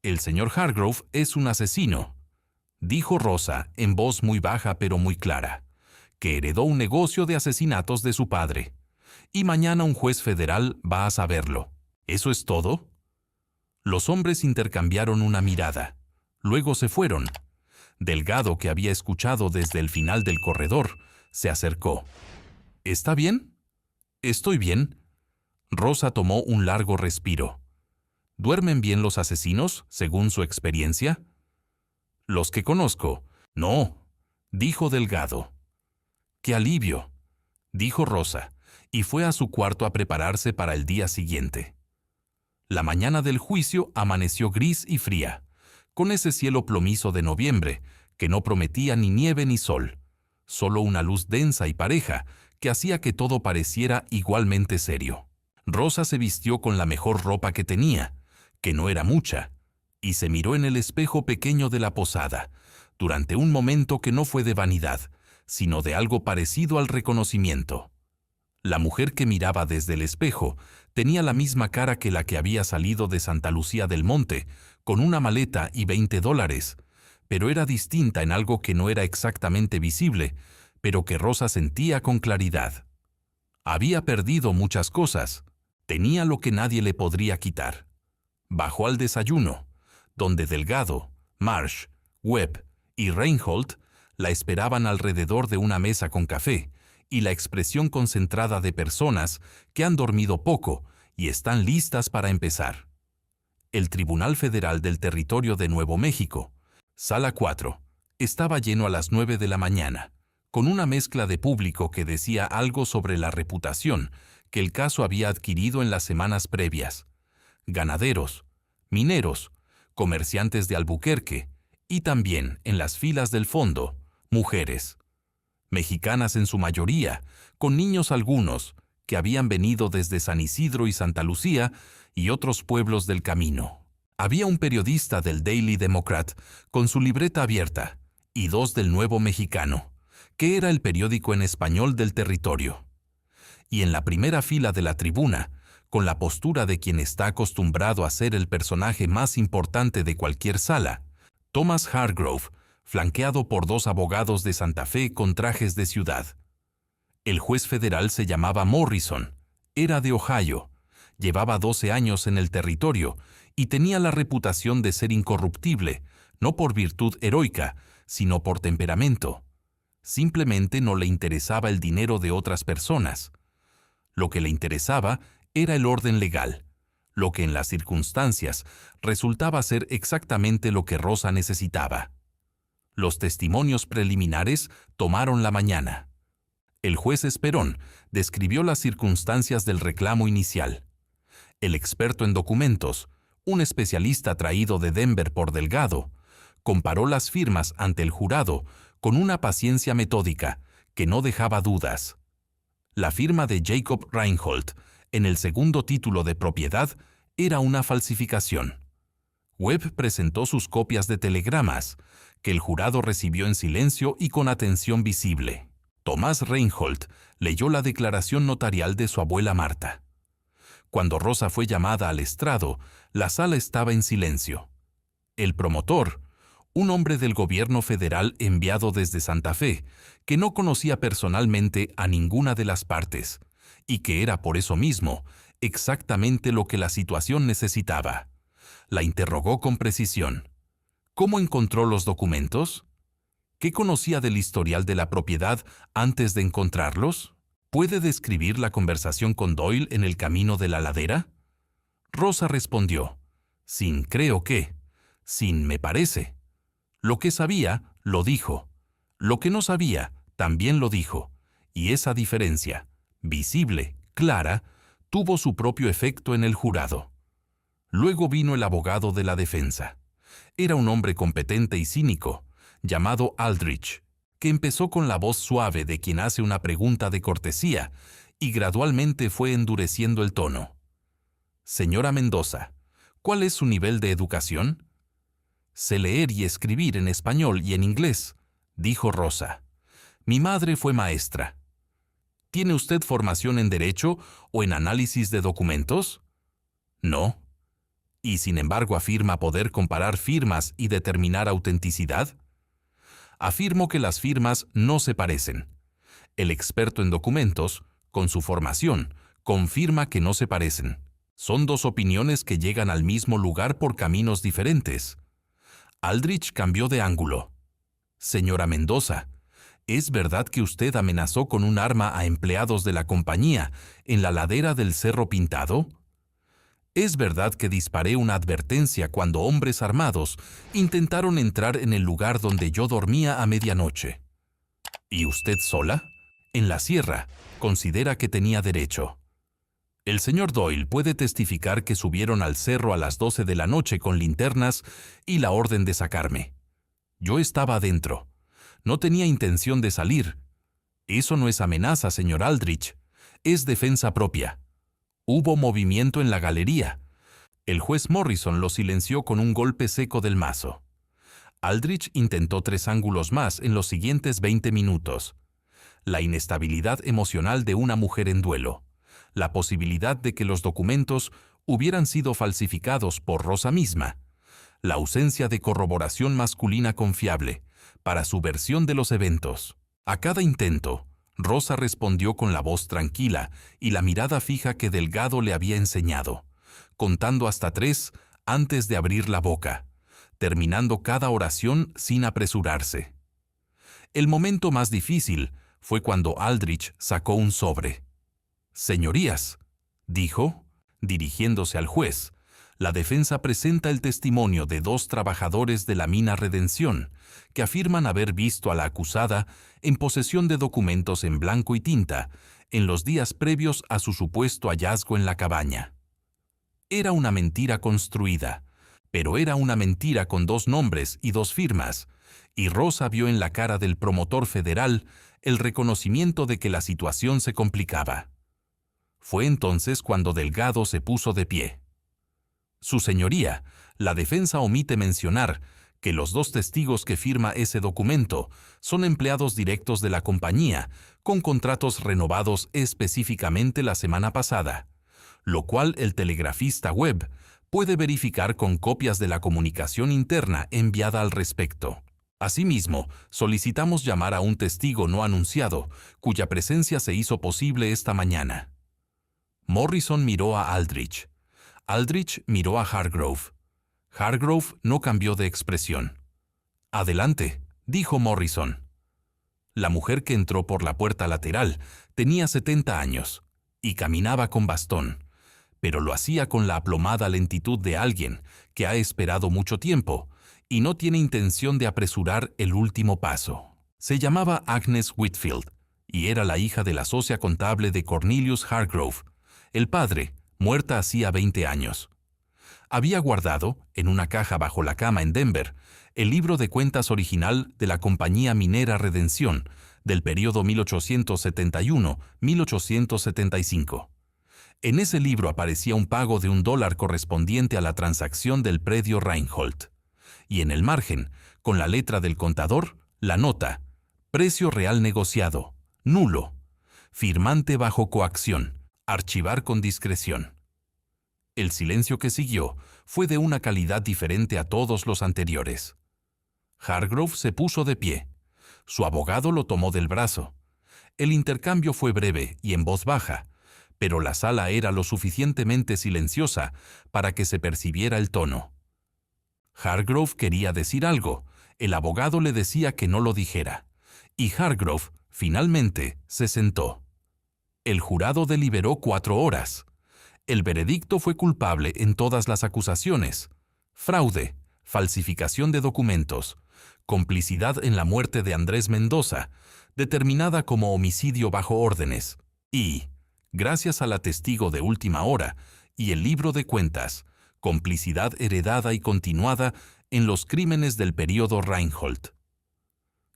El señor Hargrove es un asesino, dijo Rosa en voz muy baja pero muy clara, que heredó un negocio de asesinatos de su padre. Y mañana un juez federal va a saberlo. ¿Eso es todo? Los hombres intercambiaron una mirada. Luego se fueron. Delgado, que había escuchado desde el final del corredor, se acercó. ¿Está bien? Estoy bien. Rosa tomó un largo respiro. ¿Duermen bien los asesinos, según su experiencia? Los que conozco. No, dijo Delgado. ¡Qué alivio!, dijo Rosa, y fue a su cuarto a prepararse para el día siguiente. La mañana del juicio amaneció gris y fría, con ese cielo plomizo de noviembre, que no prometía ni nieve ni sol, solo una luz densa y pareja que hacía que todo pareciera igualmente serio. Rosa se vistió con la mejor ropa que tenía, que no era mucha, y se miró en el espejo pequeño de la posada, durante un momento que no fue de vanidad, sino de algo parecido al reconocimiento. La mujer que miraba desde el espejo tenía la misma cara que la que había salido de Santa Lucía del Monte, con una maleta y $20, pero era distinta en algo que no era exactamente visible, pero que Rosa sentía con claridad. Había perdido muchas cosas, tenía lo que nadie le podría quitar. Bajó al desayuno, donde Delgado, Marsh, Webb y Reinhold la esperaban alrededor de una mesa con café y la expresión concentrada de personas que han dormido poco y están listas para empezar. El Tribunal Federal del Territorio de Nuevo México, Sala 4, estaba lleno a las 9 de la mañana, con una mezcla de público que decía algo sobre la reputación que el caso había adquirido en las semanas previas. Ganaderos, mineros, comerciantes de Albuquerque y también, en las filas del fondo, mujeres. Mexicanas en su mayoría, con niños algunos, que habían venido desde San Isidro y Santa Lucía y otros pueblos del camino. Había un periodista del Daily Democrat con su libreta abierta y 2 del Nuevo Mexicano, que era el periódico en español del territorio. Y en la primera fila de la tribuna, con la postura de quien está acostumbrado a ser el personaje más importante de cualquier sala, Thomas Hargrove, flanqueado por 2 abogados de Santa Fe con trajes de ciudad. El juez federal se llamaba Morrison, era de Ohio, Llevaba 12 años en el territorio y tenía la reputación de ser incorruptible, no por virtud heroica, sino por temperamento. Simplemente no le interesaba el dinero de otras personas. Lo que le interesaba era el orden legal, lo que en las circunstancias resultaba ser exactamente lo que Rosa necesitaba. Los testimonios preliminares tomaron la mañana. El juez Esperón describió las circunstancias del reclamo inicial. El experto en documentos, un especialista traído de Denver por Delgado, comparó las firmas ante el jurado con una paciencia metódica que no dejaba dudas. La firma de Jacob Reinhold en el segundo título de propiedad era una falsificación. Webb presentó sus copias de telegramas, que el jurado recibió en silencio y con atención visible. Tomás Reinhold leyó la declaración notarial de su abuela Marta. Cuando Rosa fue llamada al estrado, la sala estaba en silencio. El promotor, un hombre del gobierno federal enviado desde Santa Fe, que no conocía personalmente a ninguna de las partes, y que era por eso mismo exactamente lo que la situación necesitaba, la interrogó con precisión. ¿Cómo encontró los documentos? ¿Qué conocía del historial de la propiedad antes de encontrarlos? ¿Puede describir la conversación con Doyle en el camino de la ladera? Rosa respondió, sin creo que, sin me parece. Lo que sabía, lo dijo. Lo que no sabía, también lo dijo. Y esa diferencia, visible, clara, tuvo su propio efecto en el jurado. Luego vino el abogado de la defensa. Era un hombre competente y cínico, llamado Aldrich, que empezó con la voz suave de quien hace una pregunta de cortesía y gradualmente fue endureciendo el tono. Señora Mendoza, ¿cuál es su nivel de educación? Sé leer y escribir en español y en inglés, dijo Rosa. Mi madre fue maestra. ¿Tiene usted formación en Derecho o en análisis de documentos? No. ¿Y sin embargo afirma poder comparar firmas y determinar autenticidad? Afirmo que las firmas no se parecen. El experto en documentos, con su formación, confirma que no se parecen. Son dos opiniones que llegan al mismo lugar por caminos diferentes. Aldrich cambió de ángulo. Señora Mendoza, ¿es verdad que usted amenazó con un arma a empleados de la compañía en la ladera del Cerro Pintado? ¿Es verdad que disparé una advertencia cuando hombres armados intentaron entrar en el lugar donde yo dormía a medianoche? ¿Y usted sola? En la sierra, considera que tenía derecho. El señor Doyle puede testificar que subieron al cerro a las 12 de la noche con linternas y la orden de sacarme. Yo estaba adentro. No tenía intención de salir. Eso no es amenaza, señor Aldrich. Es defensa propia. Hubo movimiento en la galería. El juez Morrison lo silenció con un golpe seco del mazo. Aldrich intentó 3 ángulos más en los siguientes 20 minutos. La inestabilidad emocional de una mujer en duelo. La posibilidad de que los documentos hubieran sido falsificados por Rosa misma. La ausencia de corroboración masculina confiable para su versión de los eventos. A cada intento, Rosa respondió con la voz tranquila y la mirada fija que Delgado le había enseñado, contando hasta 3 antes de abrir la boca, terminando cada oración sin apresurarse. El momento más difícil fue cuando Aldrich sacó un sobre. «Señorías», dijo, dirigiéndose al juez, la defensa presenta el testimonio de 2 trabajadores de la mina Redención que afirman haber visto a la acusada en posesión de documentos en blanco y tinta en los días previos a su supuesto hallazgo en la cabaña. Era una mentira construida, pero era una mentira con 2 nombres y 2 firmas, y Rosa vio en la cara del promotor federal el reconocimiento de que la situación se complicaba. Fue entonces cuando Delgado se puso de pie. Su señoría, la defensa omite mencionar que los 2 testigos que firma ese documento son empleados directos de la compañía, con contratos renovados específicamente la semana pasada, lo cual el telegrafista Webb puede verificar con copias de la comunicación interna enviada al respecto. Asimismo, solicitamos llamar a un testigo no anunciado, cuya presencia se hizo posible esta mañana. Morrison miró a Aldrich. Aldrich miró a Hargrove. Hargrove no cambió de expresión. «Adelante», dijo Morrison. La mujer que entró por la puerta lateral tenía 70 años y caminaba con bastón, pero lo hacía con la aplomada lentitud de alguien que ha esperado mucho tiempo y no tiene intención de apresurar el último paso. Se llamaba Agnes Whitfield y era la hija de la socia contable de Cornelius Hargrove, el padre, muerta hacía 20 años. Había guardado, en una caja bajo la cama en Denver, el libro de cuentas original de la Compañía Minera Redención del período 1871-1875. En ese libro aparecía un pago de $1 correspondiente a la transacción del predio Reinhold. Y en el margen, con la letra del contador, la nota: precio real negociado, nulo, firmante bajo coacción, archivar con discreción. El silencio que siguió fue de una calidad diferente a todos los anteriores. Hargrove se puso de pie. Su abogado lo tomó del brazo. El intercambio fue breve y en voz baja, pero la sala era lo suficientemente silenciosa para que se percibiera el tono. Hargrove quería decir algo, el abogado le decía que no lo dijera, y Hargrove, finalmente, se sentó. El jurado deliberó 4 horas. El veredicto fue culpable en todas las acusaciones: fraude, falsificación de documentos, complicidad en la muerte de Andrés Mendoza, determinada como homicidio bajo órdenes, y, gracias a la testigo de última hora y el libro de cuentas, complicidad heredada y continuada en los crímenes del período Reinhold.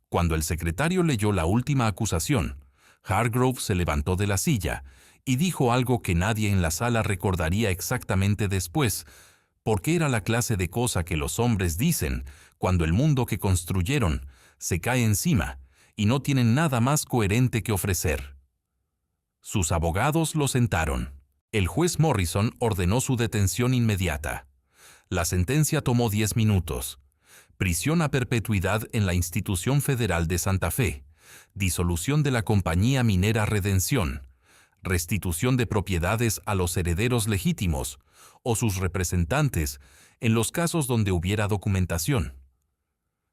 Cuando el secretario leyó la última acusación, Hargrove se levantó de la silla y dijo algo que nadie en la sala recordaría exactamente después, porque era la clase de cosa que los hombres dicen cuando el mundo que construyeron se cae encima y no tienen nada más coherente que ofrecer. Sus abogados lo sentaron. El juez Morrison ordenó su detención inmediata. La sentencia tomó 10 minutos. Prisión a perpetuidad en la Institución Federal de Santa Fe, disolución de la Compañía Minera Redención, restitución de propiedades a los herederos legítimos o sus representantes en los casos donde hubiera documentación.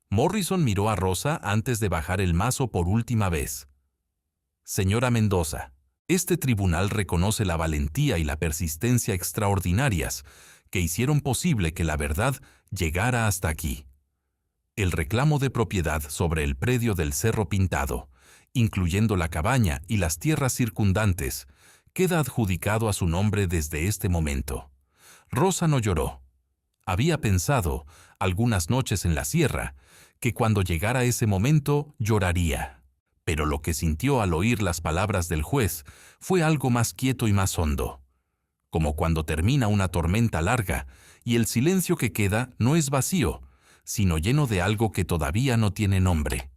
Morrison miró a Rosa antes de bajar el mazo por última vez. «Señora Mendoza, este tribunal reconoce la valentía y la persistencia extraordinarias que hicieron posible que la verdad llegara hasta aquí. El reclamo de propiedad sobre el predio del Cerro Pintado, incluyendo la cabaña y las tierras circundantes, queda adjudicado a su nombre desde este momento». Rosa no lloró. Había pensado, algunas noches en la sierra, que cuando llegara ese momento lloraría. Pero lo que sintió al oír las palabras del juez fue algo más quieto y más hondo. Como cuando termina una tormenta larga y el silencio que queda no es vacío, sino lleno de algo que todavía no tiene nombre.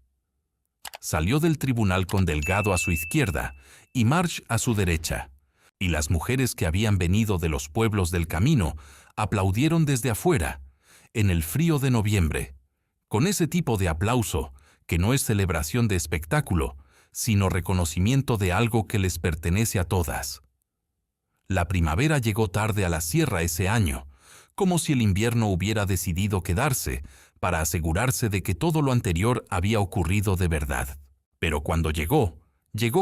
Salió del tribunal con Delgado a su izquierda y Marsh a su derecha, y las mujeres que habían venido de los pueblos del camino aplaudieron desde afuera, en el frío de noviembre, con ese tipo de aplauso que no es celebración de espectáculo, sino reconocimiento de algo que les pertenece a todas. La primavera llegó tarde a la sierra ese año, como si el invierno hubiera decidido quedarse para asegurarse de que todo lo anterior había ocurrido de verdad. Pero cuando llegó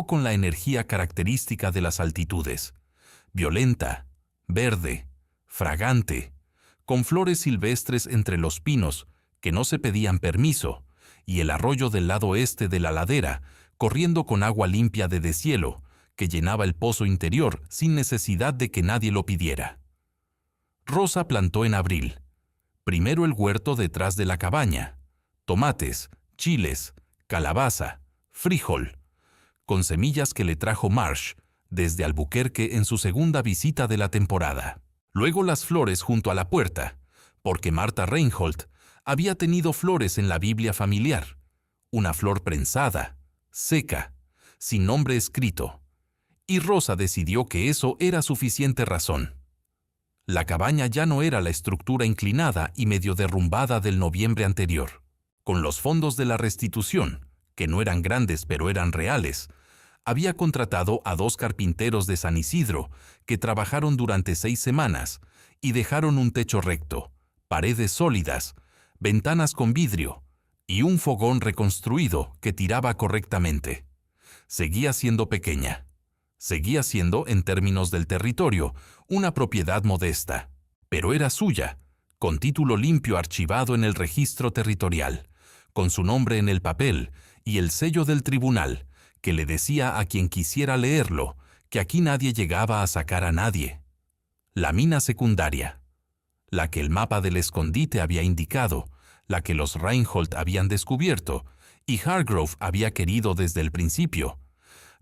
con la energía característica de las altitudes, violenta, verde, fragante, con flores silvestres entre los pinos que no se pedían permiso, y el arroyo del lado este de la ladera, corriendo con agua limpia de deshielo, que llenaba el pozo interior sin necesidad de que nadie lo pidiera. Rosa plantó en abril, primero el huerto detrás de la cabaña, tomates, chiles, calabaza, frijol, con semillas que le trajo Marsh desde Albuquerque en su segunda visita de la temporada. Luego las flores junto a la puerta, porque Martha Reinhold había tenido flores en la Biblia familiar, una flor prensada, seca, sin nombre escrito, y Rosa decidió que eso era suficiente razón. La cabaña ya no era la estructura inclinada y medio derrumbada del noviembre anterior. Con los fondos de la restitución, que no eran grandes pero eran reales, Había contratado a 2 carpinteros de San Isidro, que trabajaron durante 6 semanas y dejaron un techo recto, paredes sólidas, ventanas con vidrio y un fogón reconstruido que tiraba correctamente. Seguía siendo pequeña. Seguía siendo, en términos del territorio, una propiedad modesta, pero era suya, con título limpio archivado en el registro territorial, con su nombre en el papel y el sello del tribunal, que le decía a quien quisiera leerlo que aquí nadie llegaba a sacar a nadie. La mina secundaria, la que el mapa del escondite había indicado, la que los Reinhold habían descubierto y Hargrove había querido desde el principio,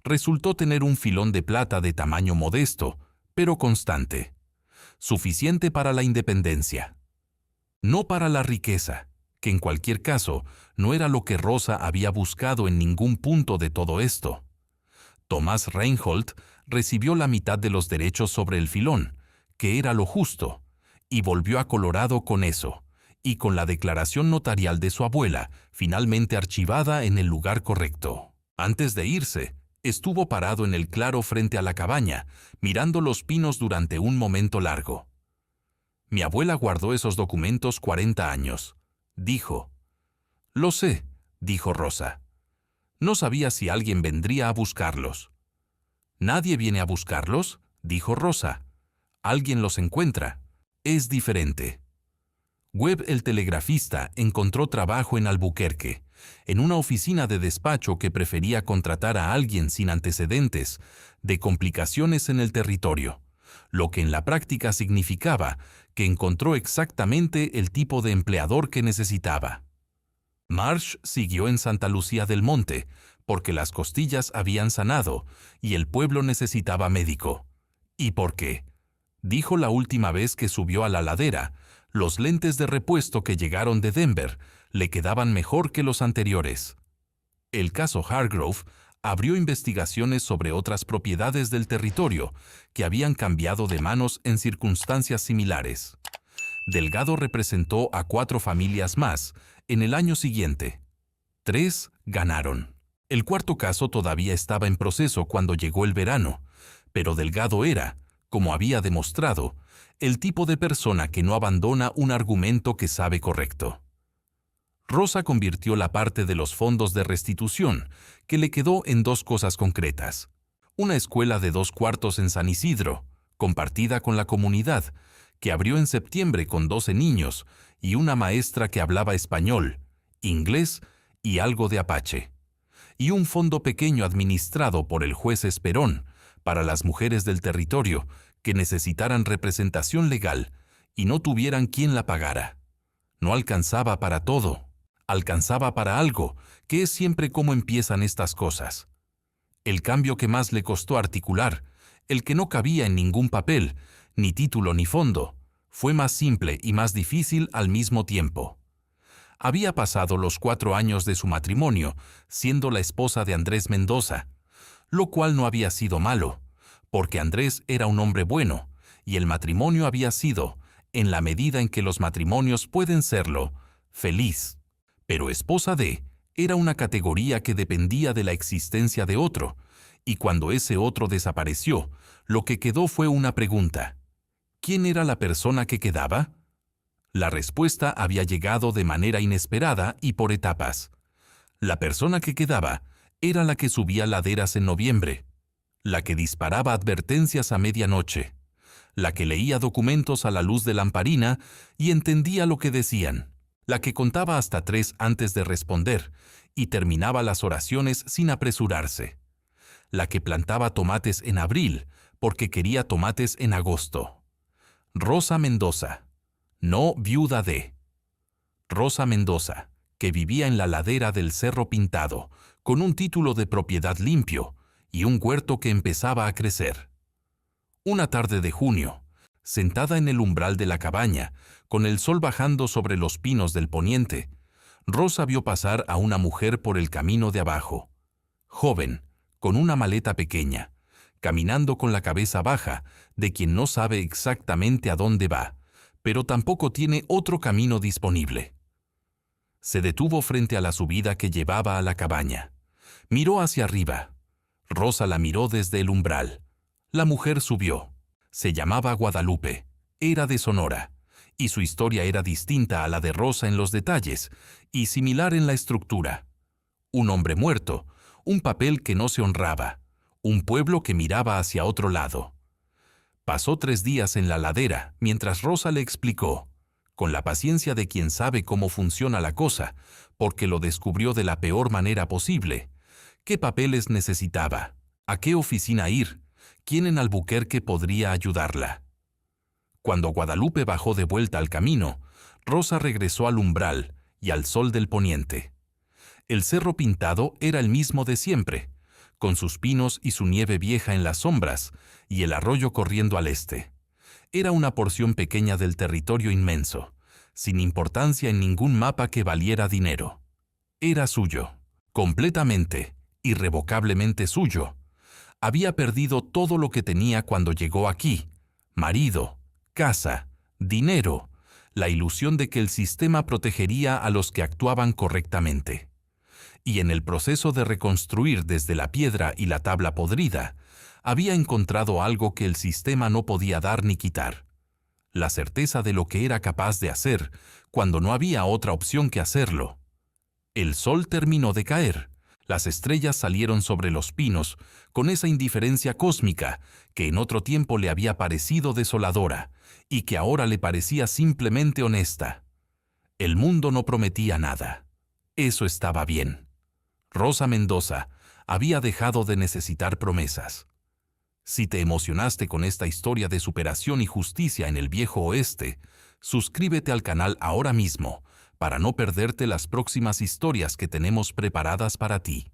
resultó tener un filón de plata de tamaño modesto, pero constante, suficiente para la independencia. No para la riqueza, que en cualquier caso no era lo que Rosa había buscado en ningún punto de todo esto. Tomás Reinhold recibió la mitad de los derechos sobre el filón, que era lo justo, y volvió a Colorado con eso, y con la declaración notarial de su abuela, finalmente archivada en el lugar correcto. Antes de irse, estuvo parado en el claro frente a la cabaña, mirando los pinos durante un momento largo. Mi abuela guardó esos documentos 40 años, dijo. Lo sé, dijo Rosa. No sabía si alguien vendría a buscarlos. ¿Nadie viene a buscarlos?, dijo Rosa. Alguien los encuentra. Es diferente. Webb, el telegrafista, encontró trabajo en Albuquerque, en una oficina de despacho que prefería contratar a alguien sin antecedentes de complicaciones en el territorio, lo que en la práctica significaba que encontró exactamente el tipo de empleador que necesitaba. Marsh siguió en Santa Lucía del Monte, porque las costillas habían sanado y el pueblo necesitaba médico. ¿Y por qué? Dijo la última vez que subió a la ladera, los lentes de repuesto que llegaron de Denver le quedaban mejor que los anteriores. El caso Hargrove abrió investigaciones sobre otras propiedades del territorio que habían cambiado de manos en circunstancias similares. Delgado representó a 4 familias más en el año siguiente. 3 ganaron. El cuarto caso todavía estaba en proceso cuando llegó el verano, pero Delgado era, como había demostrado, el tipo de persona que no abandona un argumento que sabe correcto. Rosa convirtió la parte de los fondos de restitución que le quedó en 2 cosas concretas. Una escuela de 2 cuartos en San Isidro, compartida con la comunidad, que abrió en septiembre con 12 niños y una maestra que hablaba español, inglés y algo de apache. Y un fondo pequeño administrado por el juez Esperón para las mujeres del territorio que necesitaran representación legal y no tuvieran quien la pagara. No alcanzaba para todo. Alcanzaba para algo, que es siempre cómo empiezan estas cosas. El cambio que más le costó articular, el que no cabía en ningún papel, ni título ni fondo, fue más simple y más difícil al mismo tiempo. Había pasado los 4 años de su matrimonio, siendo la esposa de Andrés Mendoza, lo cual no había sido malo, porque Andrés era un hombre bueno, y el matrimonio había sido, en la medida en que los matrimonios pueden serlo, feliz. Pero esposa de era una categoría que dependía de la existencia de otro, y cuando ese otro desapareció, lo que quedó fue una pregunta. ¿Quién era la persona que quedaba? La respuesta había llegado de manera inesperada y por etapas. La persona que quedaba era la que subía laderas en noviembre, la que disparaba advertencias a medianoche, la que leía documentos a la luz de lamparina y entendía lo que decían, la que contaba hasta 3 antes de responder y terminaba las oraciones sin apresurarse, la que plantaba tomates en abril porque quería tomates en agosto. Rosa Mendoza, no viuda de. Rosa Mendoza, que vivía en la ladera del Cerro Pintado, con un título de propiedad limpio y un huerto que empezaba a crecer. Una tarde de junio, sentada en el umbral de la cabaña, con el sol bajando sobre los pinos del poniente, Rosa vio pasar a una mujer por el camino de abajo, joven, con una maleta pequeña, caminando con la cabeza baja, de quien no sabe exactamente a dónde va, pero tampoco tiene otro camino disponible. Se detuvo frente a la subida que llevaba a la cabaña. Miró hacia arriba. Rosa la miró desde el umbral. La mujer subió. Se llamaba Guadalupe. Era de Sonora. Y su historia era distinta a la de Rosa en los detalles y similar en la estructura. Un hombre muerto, un papel que no se honraba, un pueblo que miraba hacia otro lado. Pasó 3 días en la ladera mientras Rosa le explicó, con la paciencia de quien sabe cómo funciona la cosa, porque lo descubrió de la peor manera posible, qué papeles necesitaba, a qué oficina ir, quién en Albuquerque podría ayudarla. Cuando Guadalupe bajó de vuelta al camino, Rosa regresó al umbral y al sol del poniente. El cerro pintado era el mismo de siempre, con sus pinos y su nieve vieja en las sombras, y el arroyo corriendo al este. Era una porción pequeña del territorio inmenso, sin importancia en ningún mapa que valiera dinero. Era suyo, completamente, irrevocablemente suyo. Había perdido todo lo que tenía cuando llegó aquí: marido, casa, dinero, la ilusión de que el sistema protegería a los que actuaban correctamente. Y en el proceso de reconstruir desde la piedra y la tabla podrida, había encontrado algo que el sistema no podía dar ni quitar: la certeza de lo que era capaz de hacer cuando no había otra opción que hacerlo. El sol terminó de caer, las estrellas salieron sobre los pinos con esa indiferencia cósmica que en otro tiempo le había parecido desoladora y que ahora le parecía simplemente honesta. El mundo no prometía nada. Eso estaba bien. Rosa Mendoza había dejado de necesitar promesas. Si te emocionaste con esta historia de superación y justicia en el viejo oeste, suscríbete al canal ahora mismo para no perderte las próximas historias que tenemos preparadas para ti.